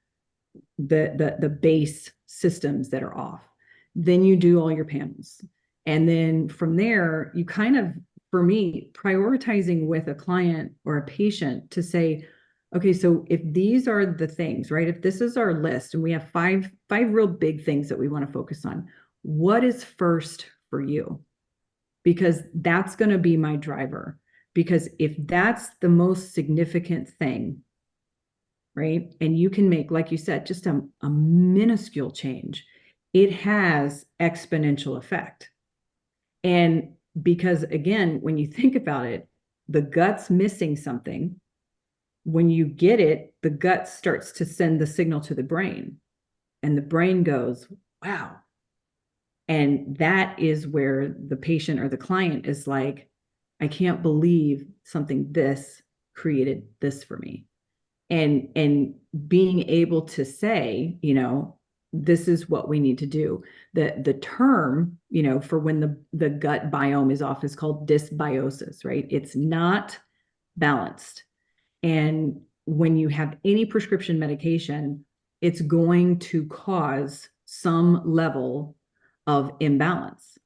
the base systems that are off. Then you do all your panels. And then from there, you kind of, for me, prioritizing with a client or a patient to say, okay, so if these are the things, right? If this is our list and we have five real big things that we want to focus on, what is first for you? Because that's going to be my driver. Because if that's the most significant thing, right? And you can make, like you said, just a minuscule change, it has exponential effect. And because again, when you think about it, the gut's missing something. When you get it, the gut starts to send the signal to the brain, and the brain goes, wow. And that is where the patient or the client is like, I can't believe something this created this for me. And being able to say, this is what we need to do. The term, for when the gut biome is off is called dysbiosis, right? It's not balanced. And when you have any prescription medication, it's going to cause some level of imbalance.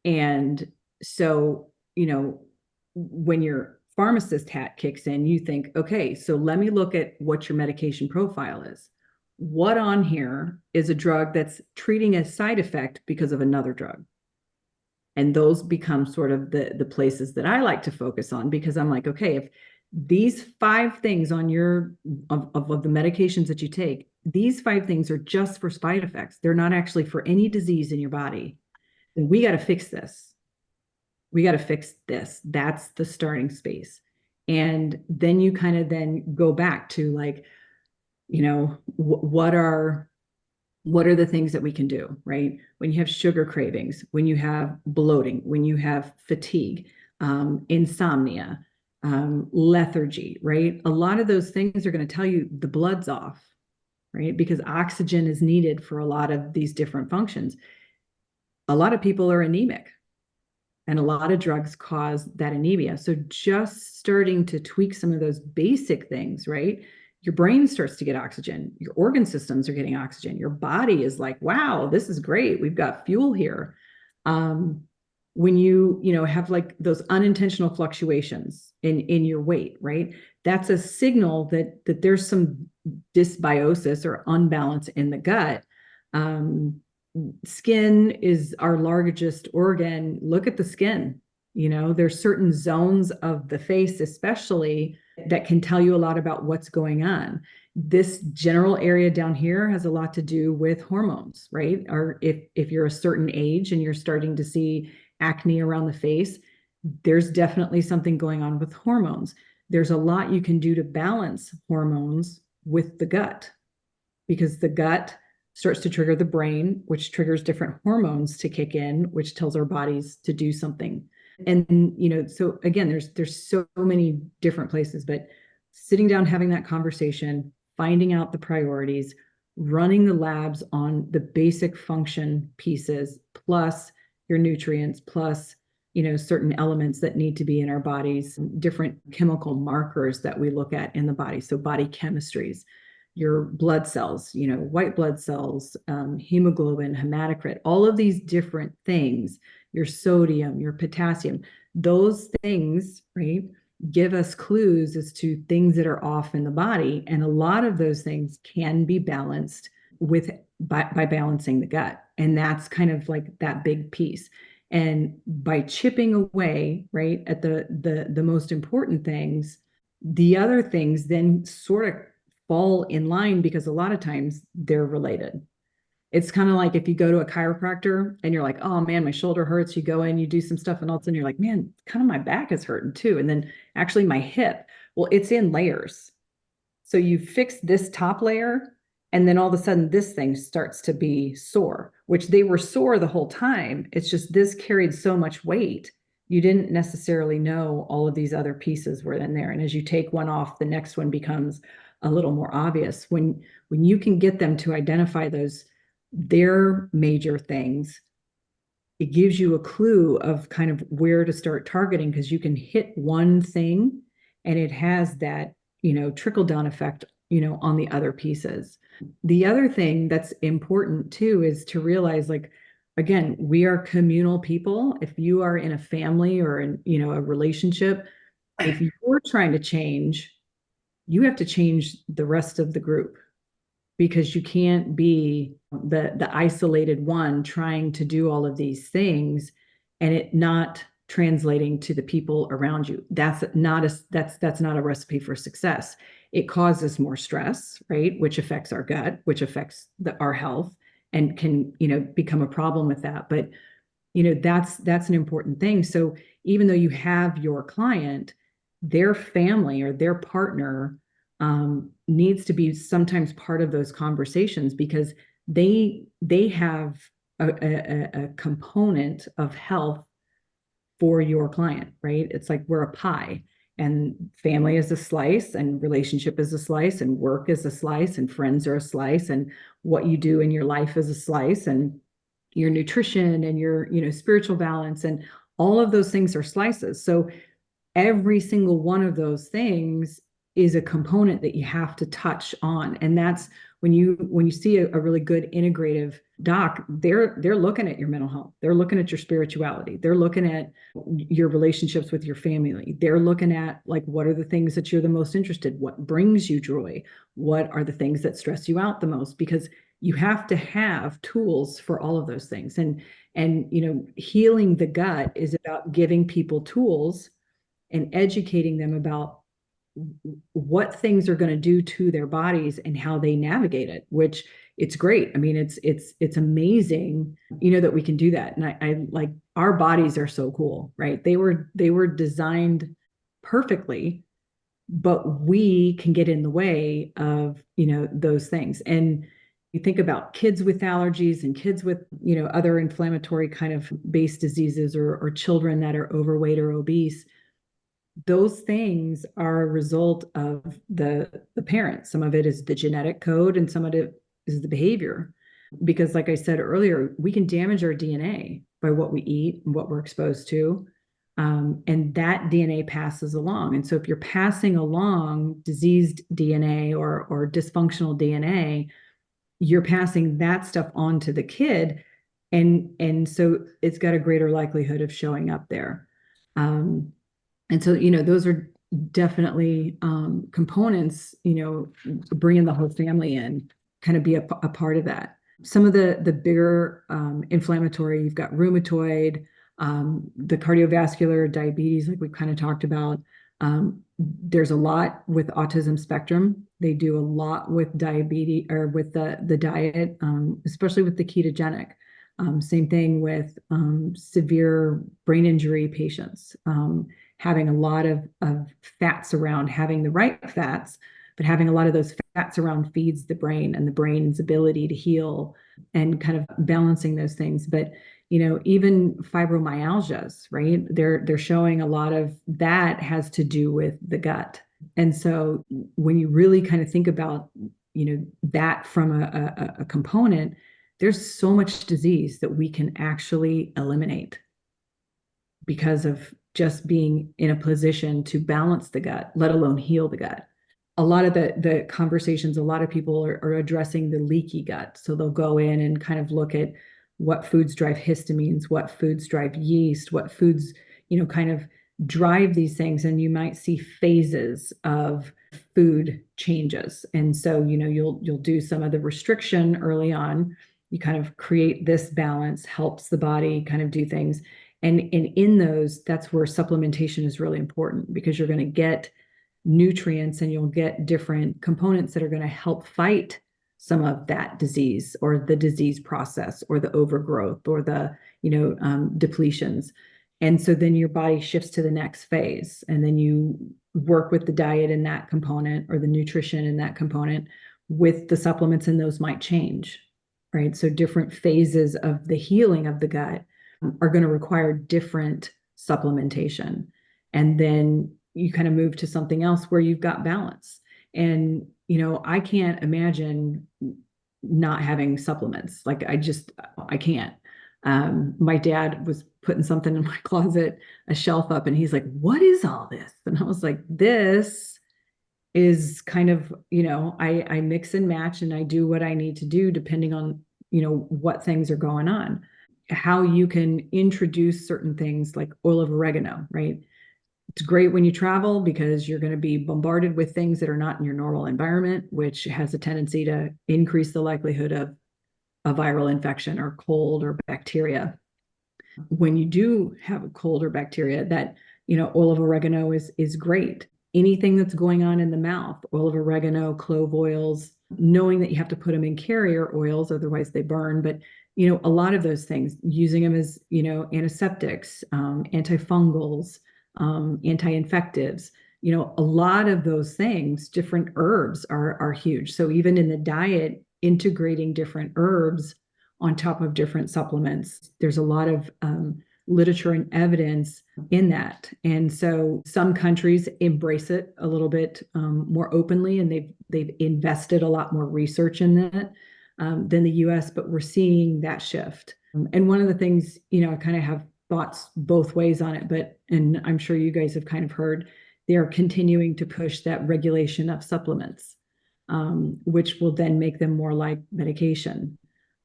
And so, when your pharmacist hat kicks in, you think, okay, so let me look at what your medication profile is. What on here is a drug that's treating a side effect because of another drug? And those become sort of the places that I like to focus on, because I'm like, okay, if these 5 things on your of the medications that you take, these 5 things are just for side effects, they're not actually for any disease in your body, then we got to fix this. We got to fix this. That's the starting space. And then you kind of then go back to like, what are the things that we can do, right? When you have sugar cravings, when you have bloating, when you have fatigue, insomnia, lethargy, right? A lot of those things are going to tell you the blood's off, right? Because oxygen is needed for a lot of these different functions. A lot of people are anemic, and a lot of drugs cause that anemia. So just starting to tweak some of those basic things, right? Your brain starts to get oxygen. Your organ systems are getting oxygen. Your body is like, wow, this is great. We've got fuel here. When you have like those unintentional fluctuations in your weight, right? That's a signal that there's some dysbiosis or unbalance in the gut. Skin is our largest organ. Look at the skin. There's certain zones of the face, especially, that can tell you a lot about what's going on. This general area down here has a lot to do with hormones, right? Or if you're a certain age and you're starting to see acne around the face, there's definitely something going on with hormones. There's a lot you can do to balance hormones with the gut, because the gut starts to trigger the brain, which triggers different hormones to kick in, which tells our bodies to do something. And, so again, there's so many different places, but sitting down, having that conversation, finding out the priorities, running the labs on the basic function pieces, plus your nutrients, plus, certain elements that need to be in our bodies, different chemical markers that we look at in the body. So body chemistries, your blood cells, white blood cells, hemoglobin, hematocrit, all of these different things, your sodium, your potassium, those things, right? give us clues as to things that are off in the body. And a lot of those things can be balanced by balancing the gut. And that's kind of like that big piece. And by chipping away, right, at the most important things, the other things then sort of fall in line because a lot of times they're related. It's kind of like if you go to a chiropractor and you're like, oh man, my shoulder hurts. You go in, you do some stuff, and all of a sudden you're like, man, kind of my back is hurting too. And then actually my hip, well, it's in layers. So you fix this top layer, and then all of a sudden this thing starts to be sore, which they were sore the whole time. It's just this carried so much weight. You didn't necessarily know all of these other pieces were in there. And as you take one off, the next one becomes a little more obvious. When you can get them to identify their major things, it gives you a clue of kind of where to start targeting, because you can hit one thing and it has that, trickle down effect, on the other pieces. The other thing that's important too is to realize, like, again, we are communal people. If you are in a family or in, a relationship, if you're trying to change, you have to change the rest of the group, because you can't be the isolated one trying to do all of these things and it not translating to the people around you. That's not a recipe for success. It causes more stress, right? Which affects our gut, which affects our health, and can, become a problem with that. But, that's an important thing. So even though you have your client, their family or their partner needs to be sometimes part of those conversations, because they have a component of health for your client, right? It's like we're a pie, and family is a slice, and relationship is a slice, and work is a slice, and friends are a slice, and what you do in your life is a slice, and your nutrition and your, spiritual balance, and all of those things are slices. So every single one of those things is a component that you have to touch on. And that's when you see a really good integrative doc, they're looking at your mental health, they're looking at your spirituality, they're looking at your relationships with your family, they're looking at, like, what are the things that you're the most interested, what brings you joy, what are the things that stress you out the most, because you have to have tools for all of those things. And healing the gut is about giving people tools and educating them about what things are going to do to their bodies and how they navigate it, which it's great. I mean, it's amazing, that we can do that. And I like, our bodies are so cool, right? They were designed perfectly, but we can get in the way of, those things. And you think about kids with allergies and kids with, other inflammatory kind of base diseases, or children that are overweight or obese. Those things are a result of the parents. Some of it is the genetic code, and some of it is the behavior. Because, like I said earlier, we can damage our DNA by what we eat and what we're exposed to. And that DNA passes along. And so if you're passing along diseased DNA or dysfunctional DNA, you're passing that stuff on to the kid. And so it's got a greater likelihood of showing up there. And so, those are definitely components, bringing the whole family in, kind of be a part of that. Some of the bigger inflammatory, you've got rheumatoid, the cardiovascular, diabetes, like we kind of talked about. There's a lot with autism spectrum. They do a lot with diabetes, or with the diet, especially with the ketogenic. Same thing with severe brain injury patients. Having a lot of fats around, having the right fats, but having a lot of those fats around feeds the brain and the brain's ability to heal, and kind of balancing those things. But, even fibromyalgias, right? They're showing a lot of that has to do with the gut. And so when you really kind of think about, that from a component, there's so much disease that we can actually eliminate because of just being in a position to balance the gut, let alone heal the gut. A lot of the conversations, a lot of people are addressing the leaky gut. So they'll go in and kind of look at what foods drive histamines, what foods drive yeast, what foods, kind of drive these things, and you might see phases of food changes. And so, you'll do some of the restriction early on. You kind of create this balance, helps the body kind of do things. And in those, that's where supplementation is really important, because you're going to get nutrients and you'll get different components that are going to help fight some of that disease, or the disease process, or the overgrowth, or the depletions. And so then your body shifts to the next phase, and then you work with the diet in that component, or the nutrition in that component, with the supplements, and those might change, right? So different phases of the healing of the gut are going to require different supplementation. And then you kind of move to something else where you've got balance. And, I can't imagine not having supplements. Like, I can't. My dad was putting something in my closet, a shelf up, and he's like, "What is all this?" And I was like, "This is kind of, I mix and match, and I do what I need to do depending on, what things are going on." How you can introduce certain things like oil of oregano, right? It's great when you travel, because you're going to be bombarded with things that are not in your normal environment, which has a tendency to increase the likelihood of a viral infection, or cold, or bacteria. When you do have a cold or bacteria, that, oil of oregano is great. Anything that's going on in the mouth, oil of oregano, clove oils, knowing that you have to put them in carrier oils, otherwise they burn. But, a lot of those things, using them as, antiseptics, antifungals, anti-infectives, a lot of those things, different herbs are huge. So even in the diet, integrating different herbs on top of different supplements, there's a lot of literature and evidence in that. And so some countries embrace it a little bit more openly, and they've invested a lot more research in that than the US, but we're seeing that shift. And one of the things, I kind of have thoughts both ways on it, and I'm sure you guys have kind of heard, they're continuing to push that regulation of supplements, which will then make them more like medication,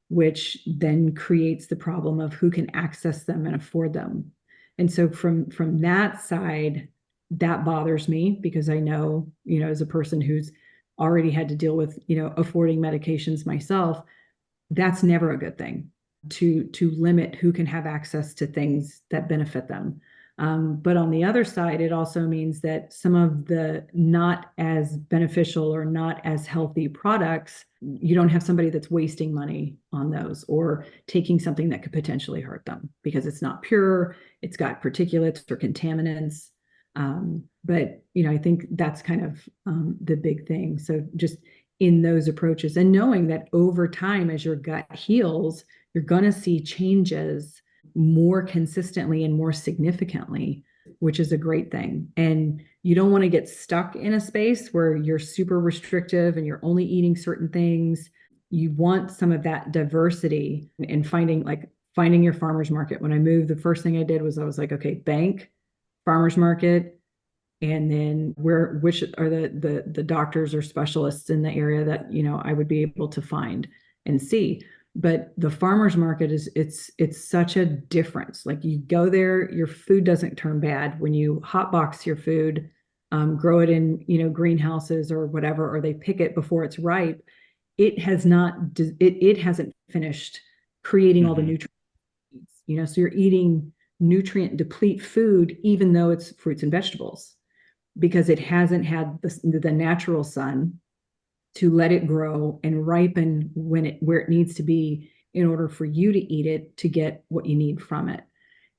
which then creates the problem of who can access them and afford them. And so from that side, that bothers me, because I know, as a person who's already had to deal with, affording medications myself, that's never a good thing, to limit who can have access to things that benefit them. But on the other side, it also means that some of the not as beneficial or not as healthy products, you don't have somebody that's wasting money on those, or taking something that could potentially hurt them because it's not pure, it's got particulates or contaminants. But, I think that's kind of the big thing. So just in those approaches, and knowing that over time, as your gut heals, you're going to see changes more consistently and more significantly, which is a great thing. And you don't want to get stuck in a space where you're super restrictive and you're only eating certain things. You want some of that diversity, and finding your farmer's market. When I moved, the first thing I did was I was like, okay, bank, farmer's market, and then which are the doctors or specialists in the area that, I would be able to find and see. But the farmer's market it's such a difference. Like, you go there, your food doesn't turn bad when you hotbox your food, grow it in, greenhouses or whatever, or they pick it before it's ripe. It hasn't finished creating all the nutrients, so you're eating nutrient deplete food, even though it's fruits and vegetables, because it hasn't had the natural sun to let it grow and ripen where it needs to be in order for you to eat it, to get what you need from it.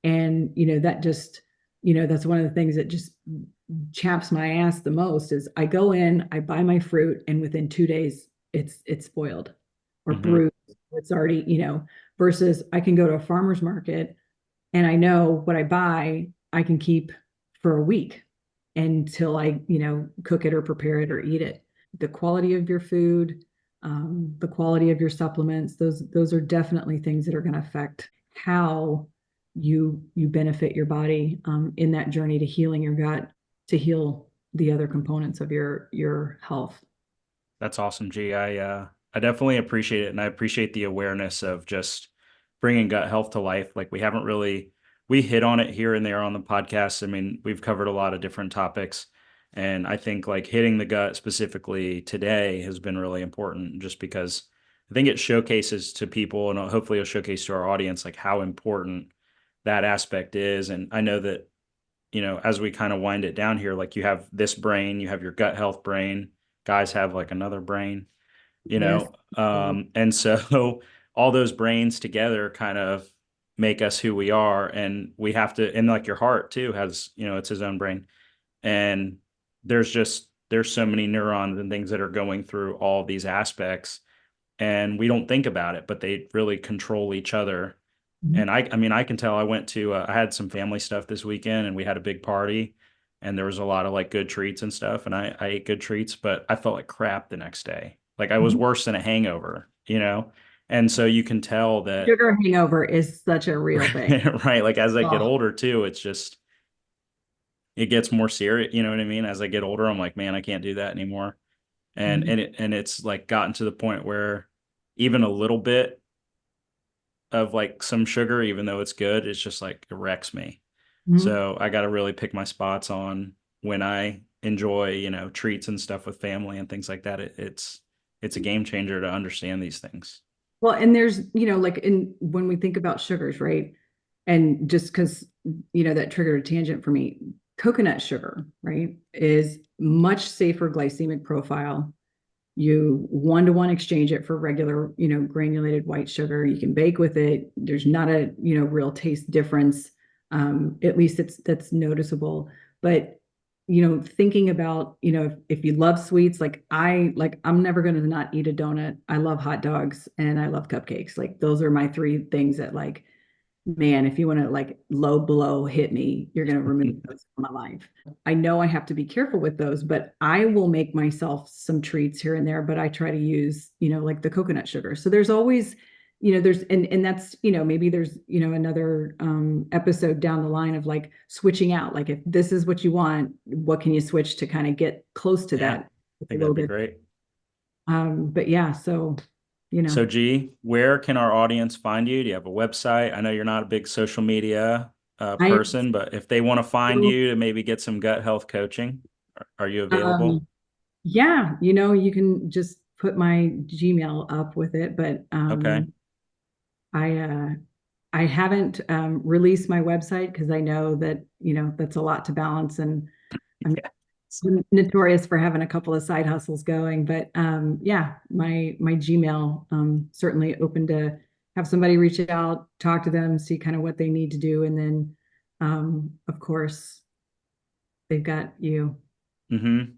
And, that just, that's one of the things that just chaps my ass the most is I go in, I buy my fruit, and within 2 days it's spoiled or bruised. It's already, versus I can go to a farmer's market and I know what I buy, I can keep for a week until I, cook it or prepare it or eat it. The quality of your food, the quality of your supplements, those are definitely things that are going to affect how you benefit your body in that journey to healing your gut, to heal the other components of your health. That's awesome, G. I definitely appreciate it, and I appreciate the awareness of just bringing gut health to life. Like, we haven't really we hit on it here and there on the podcast. I mean, we've covered a lot of different topics, and I think like hitting the gut specifically today has been really important, just because I think it showcases to people, and hopefully it'll showcase to our audience like how important that aspect is. And I know that, as we kind of wind it down here, like you have this brain, you have your gut health brain, guys have like another brain, Yes. and so all those brains together kind of make us who we are. And we have to, and like your heart too has, it's his own brain. And there's so many neurons and things that are going through all these aspects, and we don't think about it, but they really control each other. Mhm. And I mean, I can tell. I had some family stuff this weekend, and we had a big party, and there was a lot of like good treats and stuff, and I ate good treats, but I felt like crap the next day. Like I was Mhm. worse than a hangover, And so you can tell that, Sugar hangover is such a real thing. right? Like as I get Oh. older too, it gets more serious. You know what I mean? As I get older, I'm like, man, I can't do that anymore. And Mhm. it's like gotten to the point where even a little bit of like some sugar, even though it's good, it's just like it wrecks me. Mhm. So I got to really pick my spots on when I enjoy, treats and stuff with family and things like that. It's a game changer to understand these things. Well, and there's, like when we think about sugars, right? And just because, that triggered a tangent for me, coconut sugar, right, is much safer glycemic profile. You one-to-one exchange it for regular, granulated white sugar. You can bake with it. There's not a, real taste difference. At least that's noticeable. But, thinking about, if you love sweets, I'm never going to not eat a donut. I love hot dogs and I love cupcakes. Like those are my three things that like, man, if you want to like low blow hit me, you're going to remove those from my life. I know I have to be careful with those, but I will make myself some treats here and there, but I try to use, like the coconut sugar. So there's always, there's, and that's, maybe there's, another episode down the line of like switching out. Like if this is what you want, what can you switch to kind of get close to Yeah, that I a think little that'd be bit. great. But yeah, so, So, G, where can our audience find you? Do you have a website? I know you're not a big social media I, person, but if they want to find you to maybe get some gut health coaching, are you available? um, yeah, you can just put my Gmail up with it, but Okay. I I haven't released my website because I know that, that's a lot to balance, and I'm Yeah. notorious for having a couple of side hustles going. But yeah, my Gmail, certainly open to have somebody reach out, talk to them, see kind of what they need to do, and then of course they've got you. Mm-hmm.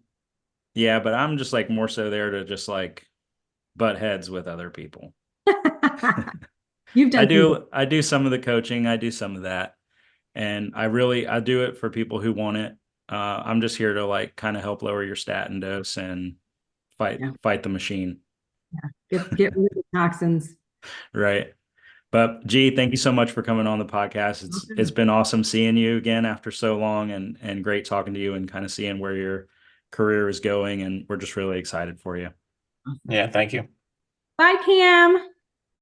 Yeah, but I'm just like more so there to just like butt heads with other people. You've I done some. do I do some of the coaching, I do some of that. And I do it for people who want it. I'm just here to like kind of help lower your statin dose and Yeah, fight the machine. get rid of the toxins. Right. But G, thank you so much for coming on the podcast. It's Okay. been awesome seeing you again after so long, and great talking to you and kind of seeing where your career is going, and we're just really excited for you. Awesome. Yeah, thank you. Bye, Cam.